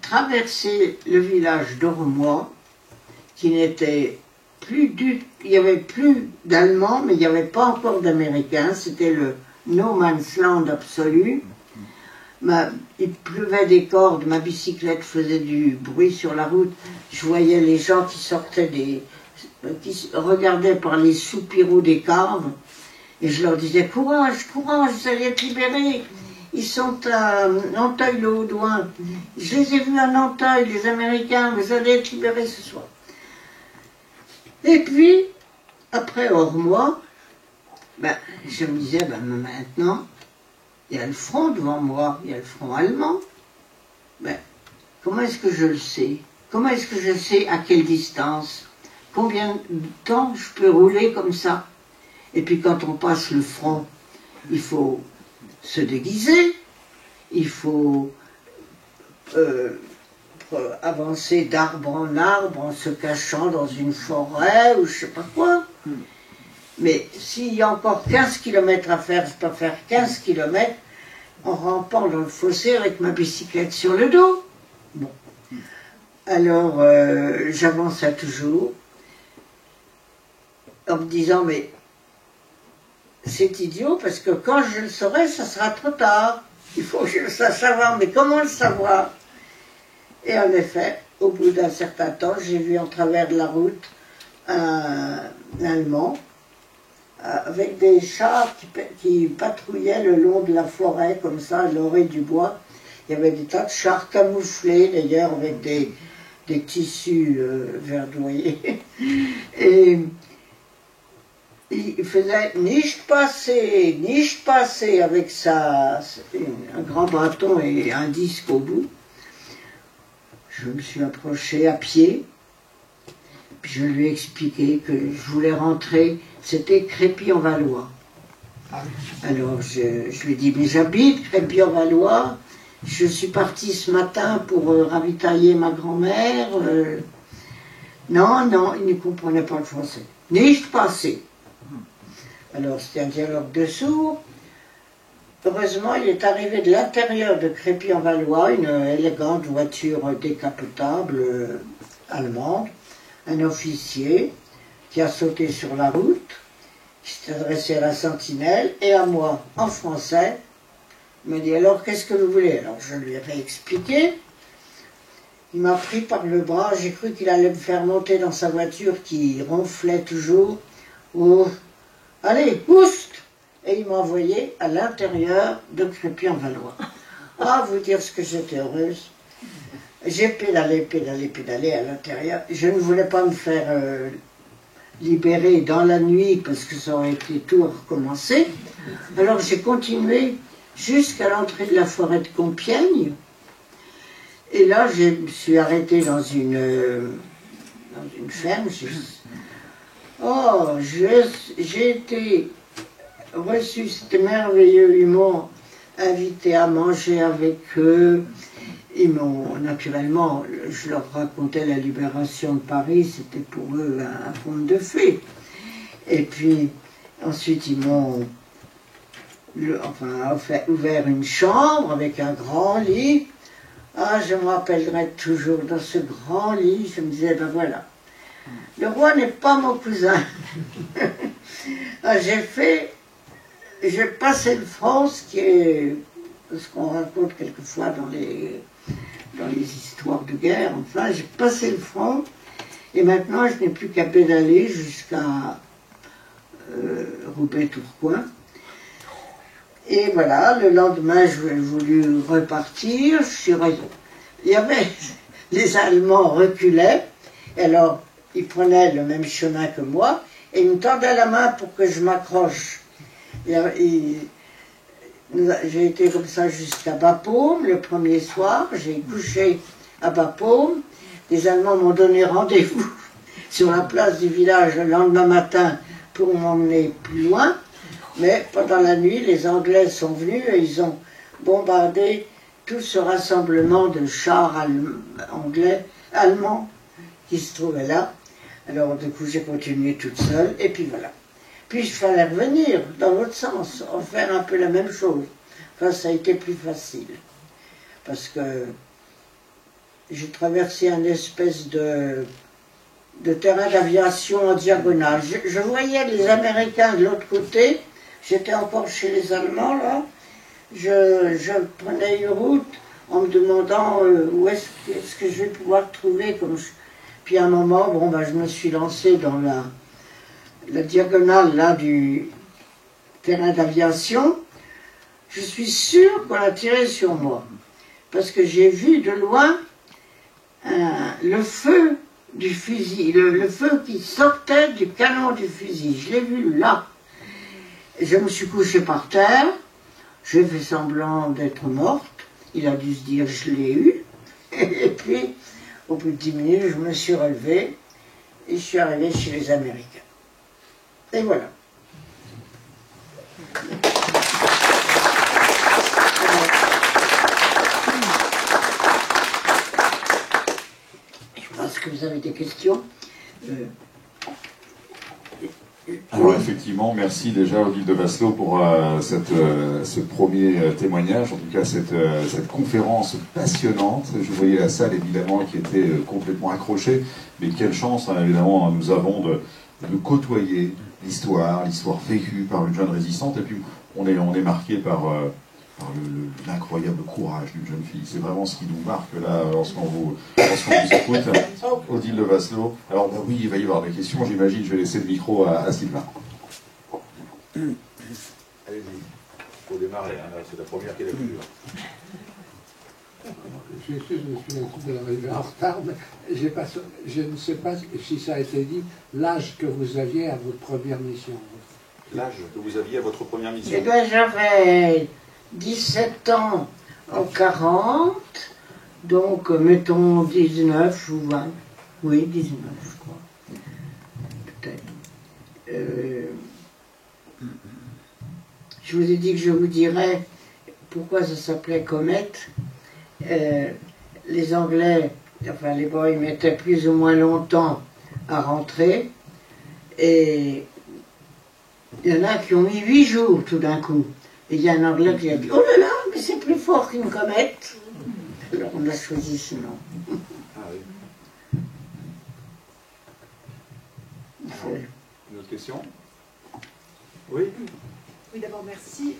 traversé le village d'Ormois, qui n'était plus du... Il n'y avait plus d'Allemands, mais il n'y avait pas encore d'Américains. C'était le no man's land absolu. Il pleuvait des cordes, ma bicyclette faisait du bruit sur la route. Je voyais les gens qui sortaient qui regardaient par les soupiraux des caves. Et je leur disais, courage, courage, vous allez être libérés. Ils sont à Nanteuil-le-Haudouin. Je les ai vus à Nanteuil, les Américains, vous allez être libérés ce soir. Et puis, après Ormois, je me disais, maintenant, il y a le front devant moi, il y a le front allemand. Comment est-ce que je le sais? Comment est-ce que je sais à quelle distance? Combien de temps je peux rouler comme ça? Et puis quand on passe le front, il faut se déguiser, il faut avancer d'arbre en arbre en se cachant dans une forêt ou je sais pas quoi. Mais s'il y a encore 15 km à faire, je peux faire 15 km en rampant dans le fossé avec ma bicyclette sur le dos. Bon. Alors, j'avançais toujours en me disant, mais c'est idiot parce que quand je le saurai, ça sera trop tard. Il faut que je le sache savoir, mais comment le savoir? Et en effet, au bout d'un certain temps, j'ai vu en travers de la route un Allemand avec des chars qui patrouillaient le long de la forêt, comme ça, à l'orée du bois. Il y avait des tas de chars camouflés, d'ailleurs, avec des tissus verdoyés. Et il faisait niche passé avec un grand bâton et un disque au bout. Je me suis approché à pied, puis je lui ai expliqué que je voulais rentrer, c'était Crépy-en-Valois. Alors je lui ai dit, mais j'habite Crépy-en-Valois, je suis parti ce matin pour ravitailler ma grand-mère. Non, il ne comprenait pas le français. Nicht passé. Alors c'était un dialogue de sourds. Heureusement, il est arrivé de l'intérieur de Crépy-en-Valois, une élégante voiture décapotable allemande, un officier qui a sauté sur la route, qui s'est adressé à la sentinelle et à moi en français. Il m'a dit, alors qu'est-ce que vous voulez? Alors je lui ai réexpliqué. Il m'a pris par le bras, j'ai cru qu'il allait me faire monter dans sa voiture qui ronflait toujours. Oh, allez, oust! Et il m'a envoyé à l'intérieur de Crépy-en-Valois. Ah, vous dire ce que j'étais heureuse. J'ai pédalé à l'intérieur. Je ne voulais pas me faire libérer dans la nuit parce que ça aurait été tout à recommencer. Alors j'ai continué jusqu'à l'entrée de la forêt de Compiègne. Et là, je me suis arrêtée dans une ferme. J'ai été reçu, c'était merveilleux, ils m'ont invité à manger avec eux, ils m'ont, naturellement, je leur racontais la libération de Paris, c'était pour eux un conte de fées. Et puis, ensuite, ils m'ont ouvert une chambre avec un grand lit. Ah, je me rappellerai toujours, dans ce grand lit, je me disais, ben voilà, le roi n'est pas mon cousin. Ah, j'ai passé le front, ce qu'on raconte quelquefois dans les histoires de guerre, enfin, j'ai passé le front, et maintenant je n'ai plus qu'à pédaler jusqu'à Roubaix-Tourcoing. Et voilà, le lendemain, j'ai voulu repartir. Il y avait... Les Allemands reculaient, et alors ils prenaient le même chemin que moi, et ils me tendaient la main pour que je m'accroche. J'ai été comme ça jusqu'à Bapaume, le premier soir, j'ai couché à Bapaume. Les Allemands m'ont donné rendez-vous sur la place du village le lendemain matin pour m'emmener plus loin, mais pendant la nuit, les Anglais sont venus et ils ont bombardé tout ce rassemblement de chars allemands qui se trouvaient là. Alors du coup j'ai continué toute seule et puis voilà. Puis il fallait revenir dans l'autre sens, en faire un peu la même chose. Enfin ça a été plus facile. Parce que j'ai traversé un espèce de terrain d'aviation en diagonale. Je voyais les Américains de l'autre côté, j'étais encore chez les Allemands là. Je prenais une route en me demandant où est-ce que je vais pouvoir trouver. Puis à un moment, bon, ben, je me suis lancée dans la diagonale là, du terrain d'aviation. Je suis sûre qu'on a tiré sur moi. Parce que j'ai vu de loin le feu du fusil, le feu qui sortait du canon du fusil. Je l'ai vu là. Et je me suis couchée par terre. J'ai fait semblant d'être morte. Il a dû se dire je l'ai eu. Et puis, au bout de 10 minutes, je me suis relevée et je suis arrivée chez les Américains. Et voilà. Je pense que vous avez des questions. Alors effectivement, merci déjà Odile de Vasselot pour ce premier témoignage, en tout cas cette conférence passionnante. Je voyais la salle évidemment qui était complètement accrochée, mais quelle chance évidemment nous avons de côtoyer l'histoire vécue par une jeune résistante, et puis on est marqué par l'incroyable courage d'une jeune fille. C'est vraiment ce qui nous marque là lorsqu'on vous écoute. Odile de Vasselot. Alors ben oui, il va y avoir des questions, j'imagine. Je vais laisser le micro à Sylvain. Allez-y, il faut démarrer, hein, c'est la première qui est la plus dure. Je suis arrivé en retard, mais je ne sais pas si ça a été dit, l'âge que vous aviez à votre première mission. L'âge que vous aviez à votre première mission. Eh bien, j'avais 17 ans en 40, donc mettons 19 ou 20. Oui, 19, je crois. Peut-être. Je vous ai dit que je vous dirais pourquoi ça s'appelait comète. Les Anglais, enfin les boys, mettaient plus ou moins longtemps à rentrer, et il y en a qui ont mis 8 jours tout d'un coup. Et il y a un Anglais qui a dit « Oh là là, mais c'est plus fort qu'une comète !» Alors on a choisi ce nom. Ah oui. Une autre question? Oui. Oui, d'abord merci.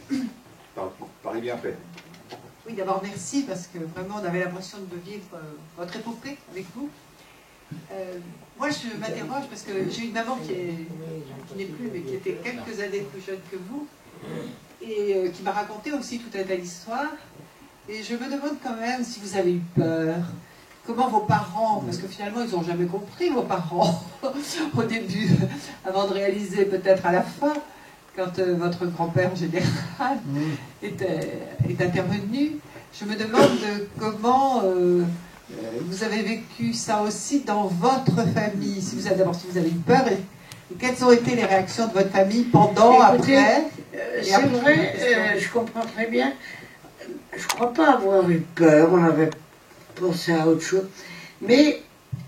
Parlez bien après. Oui, d'abord merci, parce que vraiment on avait l'impression de vivre votre épopée avec vous. Moi je m'interroge parce que j'ai une maman qui n'est plus, mais qui était quelques années plus jeune que vous, et qui m'a raconté aussi toute la belle histoire. Et je me demande quand même si vous avez eu peur, comment vos parents, parce que finalement ils n'ont jamais compris vos parents au début, avant de réaliser peut-être à la fin, quand votre grand-père général est intervenu. Je me demande comment vous avez vécu ça aussi dans votre famille, d'abord si vous avez eu peur, et quelles ont été les réactions de votre famille pendant, écoutez, après. C'est vrai, je comprends très bien. Je ne crois pas avoir eu peur, on avait pensé à autre chose. Mais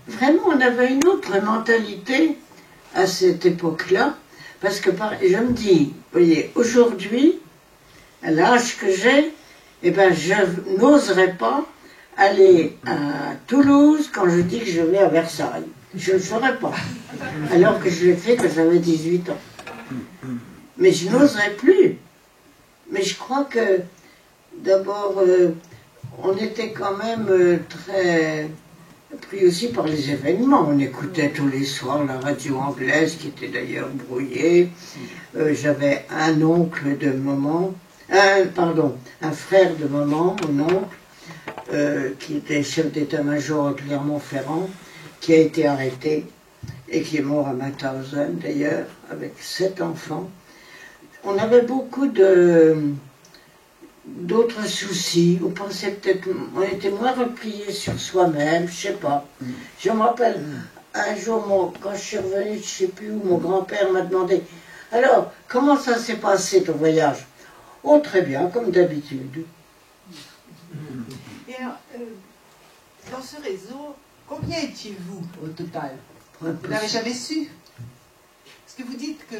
vraiment, on avait une autre mentalité à cette époque-là. Parce que je me dis, vous voyez, aujourd'hui, à l'âge que j'ai, eh ben, je n'oserais pas aller à Toulouse quand je dis que je vais à Versailles. Je ne le ferais pas. Alors que je l'ai fait quand j'avais 18 ans. Mais je n'oserais plus. Mais je crois que, d'abord, on était quand même très pris aussi par les événements. On écoutait tous les soirs la radio anglaise, qui était d'ailleurs brouillée. J'avais un oncle de maman, un frère de maman, mon oncle, qui était chef d'état-major à Clermont-Ferrand, qui a été arrêté et qui est mort à Mauthausen d'ailleurs, avec 7 enfants. On avait beaucoup d'autres soucis. On pensait peut-être, on était moins repliés sur soi-même, je sais pas. Je me rappelle un jour, quand je suis revenue, je sais plus où, mon grand-père m'a demandé « Alors, comment ça s'est passé ton voyage ?» « Oh, très bien, comme d'habitude. » Et alors, dans ce réseau, combien étiez-vous au total? Vous n'avez jamais su? Parce que vous dites que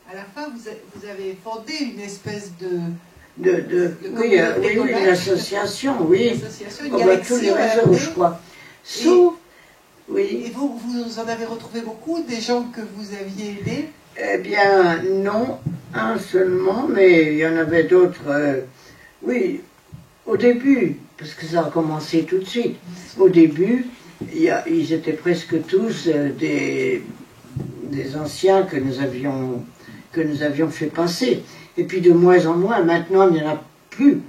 à la fin, vous avez fondé une espèce Oui, une association, oui. Une association, une Comme galaxie, tous les on l'a réseaux, appelé. je crois. Sauf, oui. Et vous en avez retrouvé beaucoup, des gens que vous aviez aidés? Eh bien, non, un seulement, mais il y en avait d'autres. Oui, au début, parce que ça a commencé tout de suite. Au début, ils étaient presque tous des anciens que nous avions fait passer. Et puis de moins en moins, maintenant, il n'y en a plus.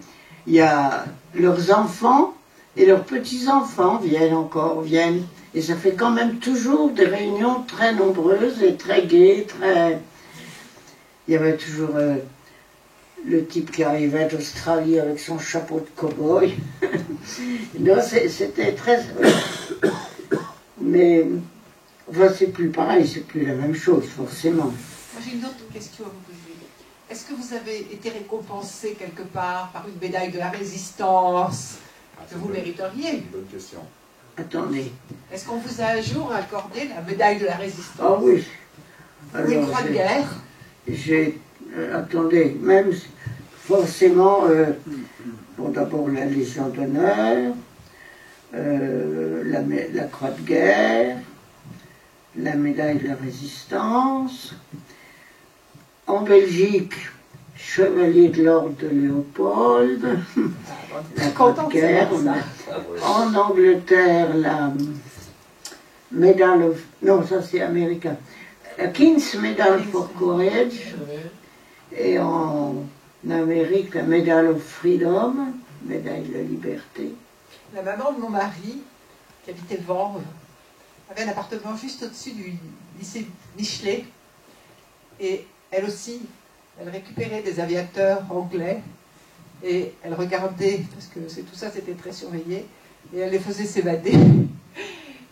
Il y a leurs enfants et leurs petits-enfants viennent. Et ça fait quand même toujours des réunions très nombreuses et très gaies, très... Il y avait toujours le type qui arrivait d'Australie avec son chapeau de cow-boy. Non, c'était très... Mais, enfin, c'est plus pareil, c'est plus la même chose, forcément. Moi, j'ai une autre question à vous poser. Est-ce que vous avez été récompensé quelque part par une médaille de la résistance que vous mériteriez? Une bonne question. Attendez. Est-ce qu'on vous a un jour accordé la médaille de la résistance? Ah oui. Ou une croix de guerre? Attendez, même forcément, bon, d'abord la Légion d'honneur, la croix de guerre, la médaille de la résistance. En Belgique, chevalier de l'ordre de Léopold, la croix de guerre. En Angleterre, la Medal of... Non, ça c'est américain. La King's Medal for Courage. Et en Amérique, la Medal of Freedom, médaille de la liberté. La maman de mon mari, qui habitait Vanves, avait un appartement juste au-dessus du lycée Michelet. Et elle aussi, elle récupérait des aviateurs anglais. Et elle regardait, parce que tout ça c'était très surveillé, et elle les faisait s'évader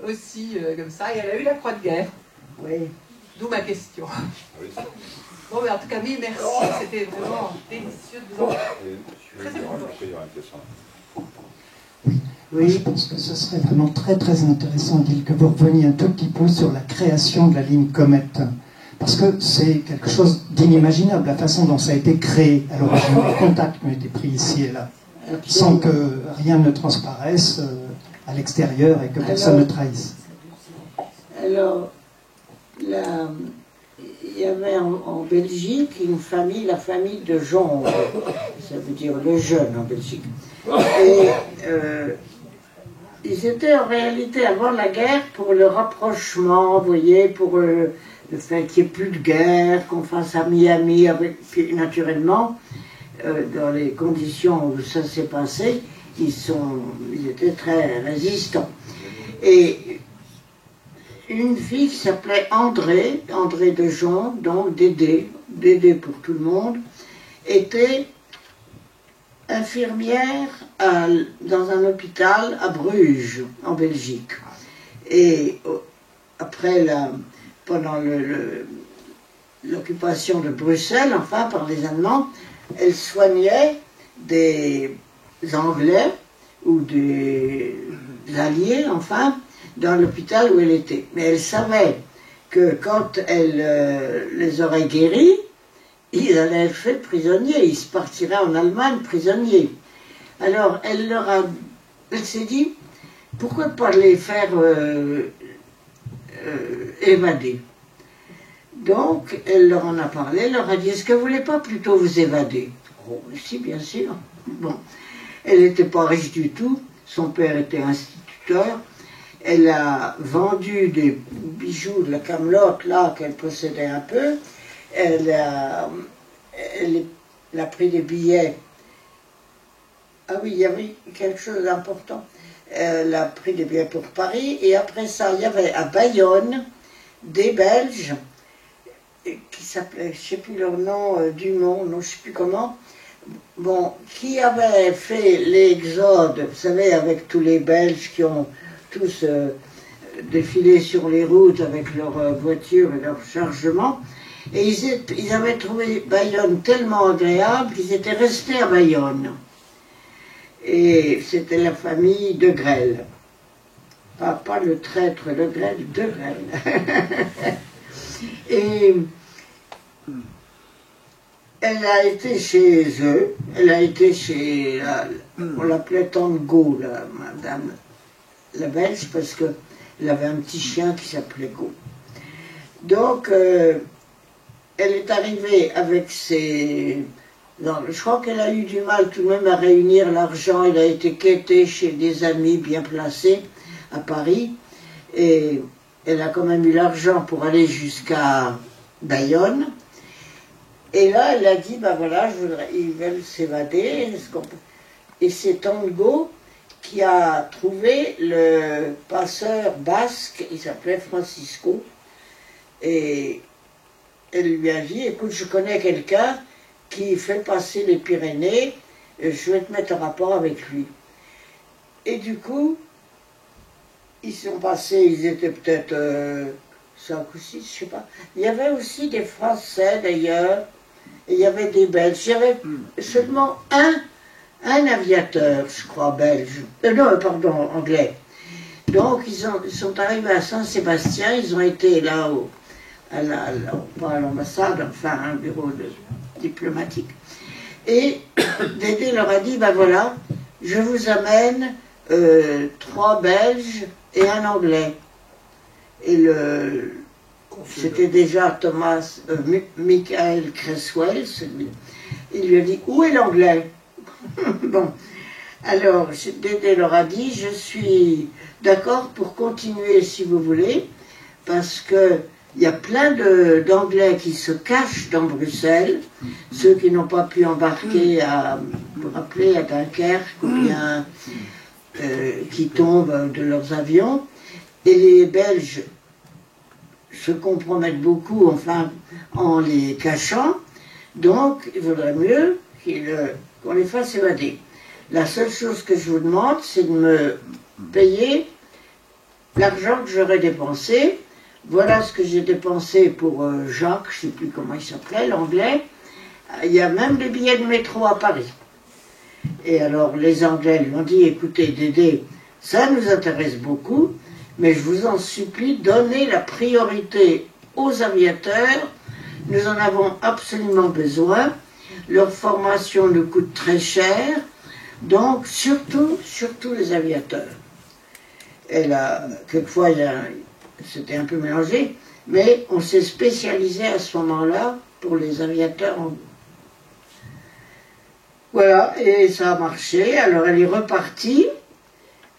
aussi comme ça. Et elle a eu la croix de guerre. Oui. D'où ma question. Ah oui, Bon, mais en tout cas, mille merci. C'était vraiment délicieux de vous entendre. Très émouvant. Après, il y aura une question. Oui. Je pense que ce serait vraiment très très intéressant, Gilles, que vous reveniez un tout petit peu sur la création de la ligne Comète. Parce que c'est quelque chose d'inimaginable, la façon dont ça a été créé à l'origine, les contacts qui ont été pris ici et là, sans que rien ne transparaisse à l'extérieur et que personne ne trahisse. Alors, il y avait en Belgique une famille, la famille de Jonge, ça veut dire le jeune en Belgique. Et ils étaient en réalité avant la guerre pour le rapprochement, vous voyez, pour le fait qu'il n'y ait plus de guerre, qu'on fasse ami-ami, puis naturellement, dans les conditions où ça s'est passé, ils étaient très résistants. Et une fille qui s'appelait André de Jonge, donc Dédé pour tout le monde, était infirmière dans un hôpital à Bruges, en Belgique. Et après, pendant l'occupation de Bruxelles, enfin par les Allemands, elle soignait des Anglais ou des Alliés, enfin, dans l'hôpital où elle était. Mais elle savait que quand elle les aurait guéris, ils allaient être faits prisonniers, ils se partiraient en Allemagne prisonniers. Alors elle s'est dit, pourquoi pas les faire évader? Donc elle leur en a parlé, elle leur a dit, est-ce que vous ne voulez pas plutôt vous évader? Oh, si, bien sûr. Bon, elle n'était pas riche du tout, son père était instituteur. Elle a vendu des bijoux de la Camelote, là, qu'elle possédait un peu. Elle elle a pris des billets. Ah oui, il y avait quelque chose d'important. Elle a pris des billets pour Paris, et après ça, il y avait à Bayonne des Belges qui s'appelaient, je ne sais plus leur nom, Dumont, non, je ne sais plus comment, bon, qui avaient fait l'exode, vous savez, avec tous les Belges qui ont tous défilé sur les routes avec leurs voitures et leurs chargements, et ils avaient trouvé Bayonne tellement agréable qu'ils étaient restés à Bayonne. Et c'était la famille de Grelle. Pas le traître de Grelle, de Grelle. Et elle a été chez eux, elle a été chez, on l'appelait Tango, madame, la Belge, parce qu'elle avait un petit chien qui s'appelait Go. Donc, elle est arrivée avec ses... Non, je crois qu'elle a eu du mal tout de même à réunir l'argent. Elle a été quêtée chez des amis bien placés à Paris. Et elle a quand même eu l'argent pour aller jusqu'à Bayonne. Et là, elle a dit, ben voilà, ils veulent s'évader. Et c'est Tango qui a trouvé le passeur basque, il s'appelait Francisco. Et elle lui a dit, écoute, je connais quelqu'un qui fait passer les Pyrénées, je vais te mettre en rapport avec lui. Et du coup, ils sont passés, ils étaient peut-être 5 ou 6, je sais pas. Il y avait aussi des Français d'ailleurs, et il y avait des Belges. Il y avait seulement un aviateur, je crois, belge. Non, pardon, anglais. Donc, ils sont arrivés à Saint-Sébastien, ils ont été là, pas à l'ambassade, enfin, un bureau diplomatique. Et Dédé leur a dit, ben voilà, je vous amène 3 Belges et un Anglais. Et c'était déjà Thomas, Michael Cresswell, il lui a dit, où est l'Anglais? Bon, alors Dédé leur a dit, je suis d'accord pour continuer si vous voulez, parce que il y a plein d'Anglais qui se cachent dans Bruxelles, ceux qui n'ont pas pu embarquer vous rappelez, à Dunkerque, ou bien qui tombent de leurs avions. Et les Belges se compromettent beaucoup, enfin, en les cachant. Donc, il vaudrait mieux qu'on les fasse évader. La seule chose que je vous demande, c'est de me payer l'argent que j'aurais dépensé. Voilà ce que j'ai dépensé pour Jacques, je ne sais plus comment il s'appelait, l'anglais. Il y a même des billets de métro à Paris. Et alors les Anglais lui ont dit, écoutez Dédé, ça nous intéresse beaucoup, mais je vous en supplie, donnez la priorité aux aviateurs. Nous en avons absolument besoin. Leur formation nous coûte très cher. Donc surtout les aviateurs. Et là, quelquefois, c'était un peu mélangé, mais on s'est spécialisé à ce moment-là pour les aviateurs. Voilà, et ça a marché. Alors elle est repartie.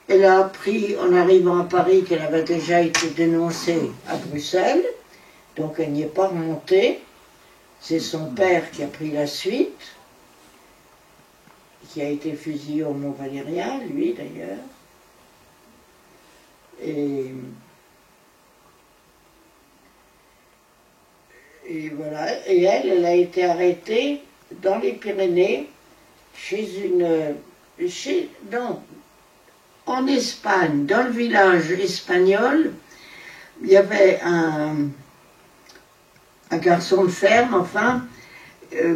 Elle a appris, en arrivant à Paris, qu'elle avait déjà été dénoncée à Bruxelles, donc elle n'y est pas remontée. C'est son père qui a pris la suite, qui a été fusillé au Mont-Valérien, lui d'ailleurs. Et voilà, et elle a été arrêtée dans les Pyrénées, en Espagne, dans le village espagnol. Il y avait un garçon de ferme, enfin,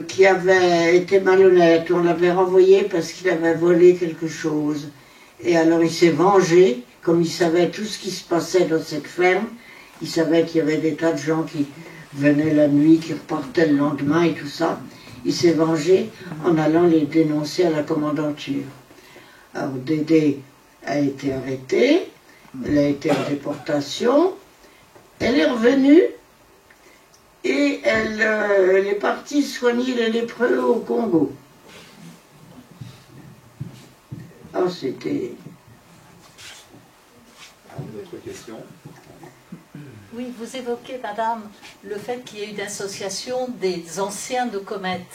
qui avait été malhonnête. On l'avait renvoyé parce qu'il avait volé quelque chose. Et alors il s'est vengé, comme il savait tout ce qui se passait dans cette ferme. Il savait qu'il y avait des tas de gens qui venaient la nuit, qui repartaient le lendemain et tout ça. Il s'est vengé en allant les dénoncer à la commandanture. Alors Dédé a été arrêtée, elle a été en déportation, elle est revenue et elle est partie soigner les lépreux au Congo. Ah, c'était... D'autres questions? Oui, vous évoquez, madame, le fait qu'il y ait une association des anciens de Comet.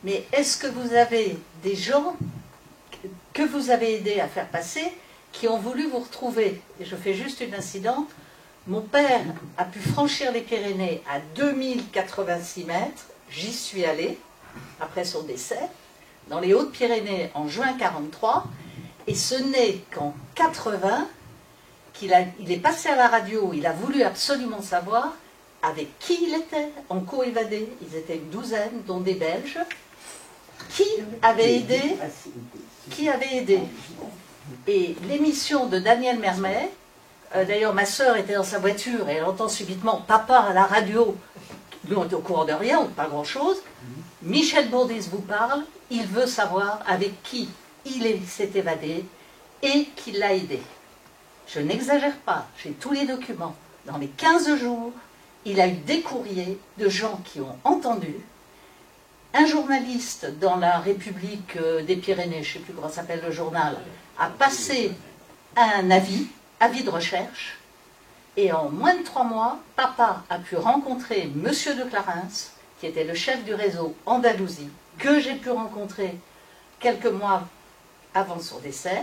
mais est-ce que vous avez des gens que vous avez aidé à faire passer qui ont voulu vous retrouver? Et je fais juste une incidente. Mon père a pu franchir les Pyrénées à 2086 mètres. J'y suis allée, après son décès, dans les Hautes-Pyrénées en juin 1943. Et ce n'est qu'en 80 qu'il est passé à la radio. Il a voulu absolument savoir avec qui il était en co-évadé. Ils étaient une douzaine, dont des Belges. Qui avait aidé? Qui avait aidé? Et l'émission de Daniel Mermet, d'ailleurs ma sœur était dans sa voiture et elle entend subitement « Papa à la radio ». Nous on était au courant de rien, ou pas grand-chose. Michel Bourdis vous parle, il veut savoir avec qui s'est évadé et qui l'a aidé. Je n'exagère pas, j'ai tous les documents. Dans les 15 jours, il a eu des courriers de gens qui ont entendu. Un journaliste dans la République des Pyrénées, je ne sais plus comment s'appelle le journal, a passé un avis de recherche, et en moins de 3 mois, papa a pu rencontrer Monsieur de Clarens, qui était le chef du réseau Andalousie, que j'ai pu rencontrer quelques mois avant son décès.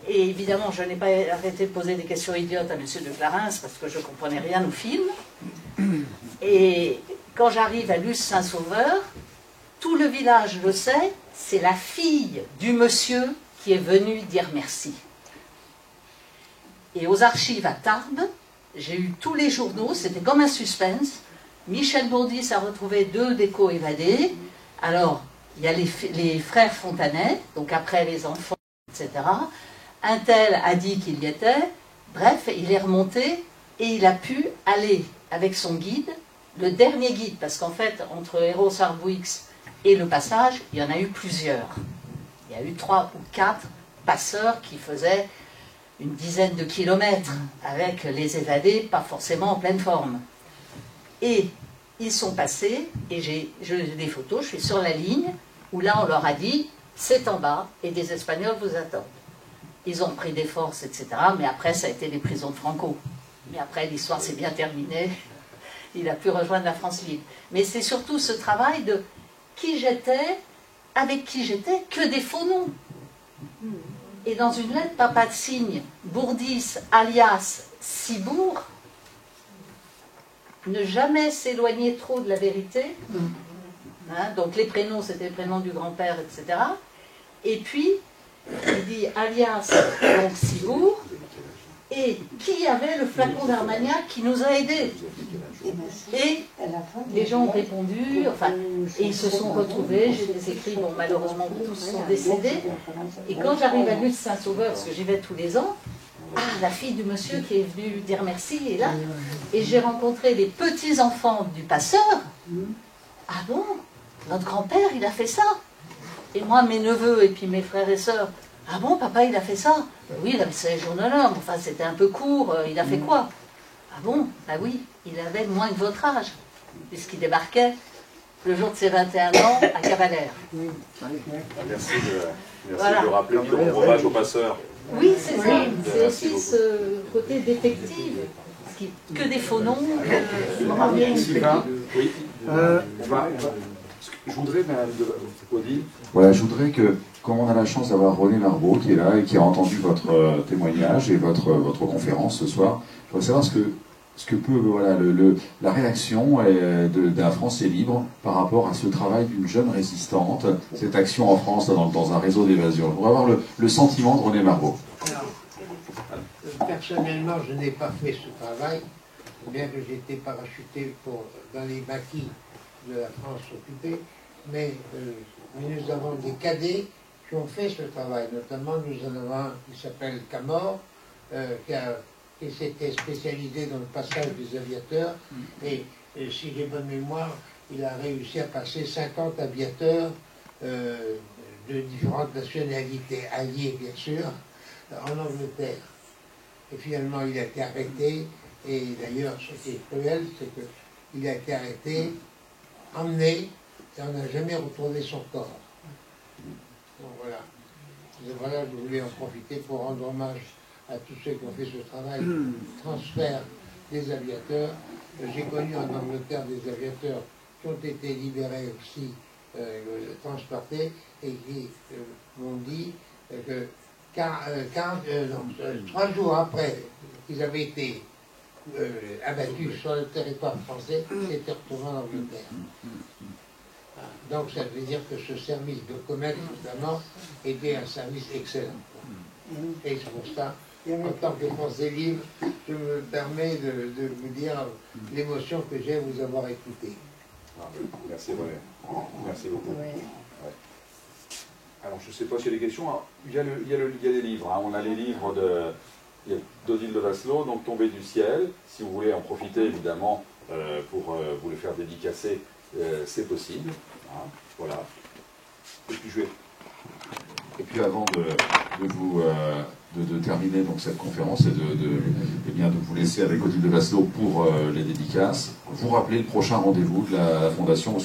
Et évidemment, je n'ai pas arrêté de poser des questions idiotes à Monsieur de Clarens, parce que je ne comprenais rien au film. Et quand j'arrive à Luce-Saint-Sauveur, tout le village le sait, c'est la fille du monsieur qui est venue dire merci. Et aux archives à Tarbes, j'ai eu tous les journaux, c'était comme un suspense. Michel Bourdis a retrouvé 2 des co-évadés. Alors, il y a les frères Fontanet, donc après les enfants, etc. Un tel a dit qu'il y était. Bref, il est remonté et il a pu aller avec son guide, le dernier guide, parce qu'en fait, entre Hérault-Sarbouix et le passage, il y en a eu plusieurs. Il y a eu 3 ou 4 passeurs qui faisaient une dizaine de kilomètres avec les évadés, pas forcément en pleine forme. Et ils sont passés, et j'ai des photos, je suis sur la ligne, où là on leur a dit, c'est en bas, et des Espagnols vous attendent. Ils ont pris des forces, etc. Mais après, ça a été les prisons de Franco. Mais après, l'histoire s'est bien terminée. Il a pu rejoindre la France libre. Mais c'est surtout ce travail de qui j'étais, avec qui j'étais, que des faux noms. Et dans une lettre, papa de signe, Bourdis, alias Cibourg, ne jamais s'éloigner trop de la vérité. Hein, donc les prénoms, c'était le prénom du grand-père, etc. Et puis, il dit alias donc Cibourg, et qui avait le flacon d'Armagnac qui nous a aidés. Et les gens ont répondu, enfin, et ils se sont retrouvés, j'ai des écrits, bon malheureusement tous sont décédés, et quand j'arrive à Luce-Saint-Sauveur, parce que j'y vais tous les ans, la fille du monsieur qui est venue dire merci est là, et j'ai rencontré les petits-enfants du passeur. Ah bon, notre grand-père il a fait ça. Et moi mes neveux et puis mes frères et sœurs, ah bon, papa, il a fait ça? Oui, il a fait les journaux, enfin, c'était un peu court, il a fait quoi? Ah bon? Bah oui, il avait moins que votre âge, puisqu'il débarquait le jour de ses 21 ans à Cavalère. Merci de rappeler mon hommage au passeur. Oui, c'est ça, c'est aussi ce côté détective, que des faux noms. Oui. Je voudrais, Madame Odile, voilà, je voudrais que, comme on a la chance d'avoir René Marbeau qui est là et qui a entendu votre témoignage et votre conférence ce soir, je voudrais savoir ce que peut, voilà, la réaction d'un Français libre par rapport à ce travail d'une jeune résistante, cette action en France dans un réseau d'évasion. Je voudrais avoir le sentiment de René Marbeau. Alors, personnellement, je n'ai pas fait ce travail, bien que j'ai été parachuté dans les maquis de la France occupée, mais nous avons des cadets qui ont fait ce travail. Notamment, nous en avons un qui s'appelle Camor, qui s'était spécialisé dans le passage des aviateurs, et si j'ai bonne mémoire, il a réussi à passer 50 aviateurs de différentes nationalités, alliées bien sûr, en Angleterre. Et finalement, il a été arrêté, et d'ailleurs, ce qui est cruel, c'est qu'il a été arrêté, emmené, et on n'a jamais retrouvé son corps. Donc voilà. Et voilà, je voulais en profiter pour rendre hommage à tous ceux qui ont fait ce travail de transfert des aviateurs. J'ai connu en Angleterre des aviateurs qui ont été libérés aussi transportés et qui m'ont dit que 3 jours après qu'ils avaient été abattus sur le territoire français, ils étaient retrouvés en Angleterre. Donc ça veut dire que ce service de comète, notamment, était un service excellent. Et c'est pour ça, en tant que Français libre, je me permets de vous dire l'émotion que j'ai à vous avoir écouté. Merci René. Merci beaucoup. Oui. Ouais. Alors je ne sais pas s'il y a des questions. Alors, il y a des livres. Hein. On a les livres d'Odile de Vasselot, donc Tombé du ciel. Si vous voulez en profiter évidemment pour vous les faire dédicacer, c'est possible. Hein. Voilà. Et puis avant de terminer donc cette conférence et de vous laisser avec Odile de Vasselot pour les dédicaces, vous rappelez le prochain rendez-vous de la Fondation.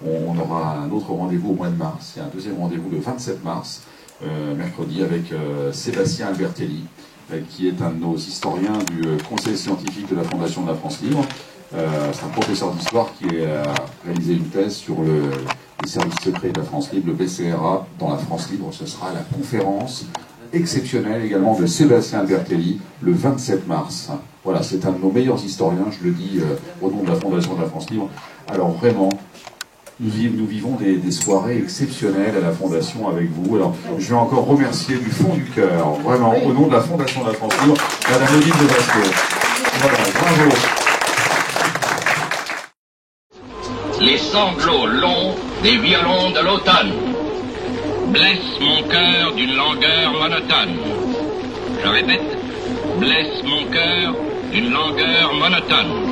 On aura un autre rendez-vous au mois de mars. Il y a un deuxième rendez-vous le 27 mars, mercredi, avec Sébastien Albertelli, qui est un de nos historiens du Conseil scientifique de la Fondation de la France Libre. C'est un professeur d'histoire qui a réalisé une thèse sur les services secrets de la France Libre, le BCRA dans la France Libre. Ce sera la conférence exceptionnelle également de Sébastien Albertelli le 27 mars. Voilà, c'est un de nos meilleurs historiens, je le dis au nom de la Fondation de la France Libre. Alors vraiment, nous vivons des soirées exceptionnelles à la Fondation avec vous. Alors, je vais encore remercier du fond du cœur, vraiment, au nom de la Fondation de la France Libre, Madame Odile de Vasselot. Voilà, bravo. Les sanglots longs des violons de l'automne blessent mon cœur d'une langueur monotone. Je répète, blessent mon cœur d'une langueur monotone.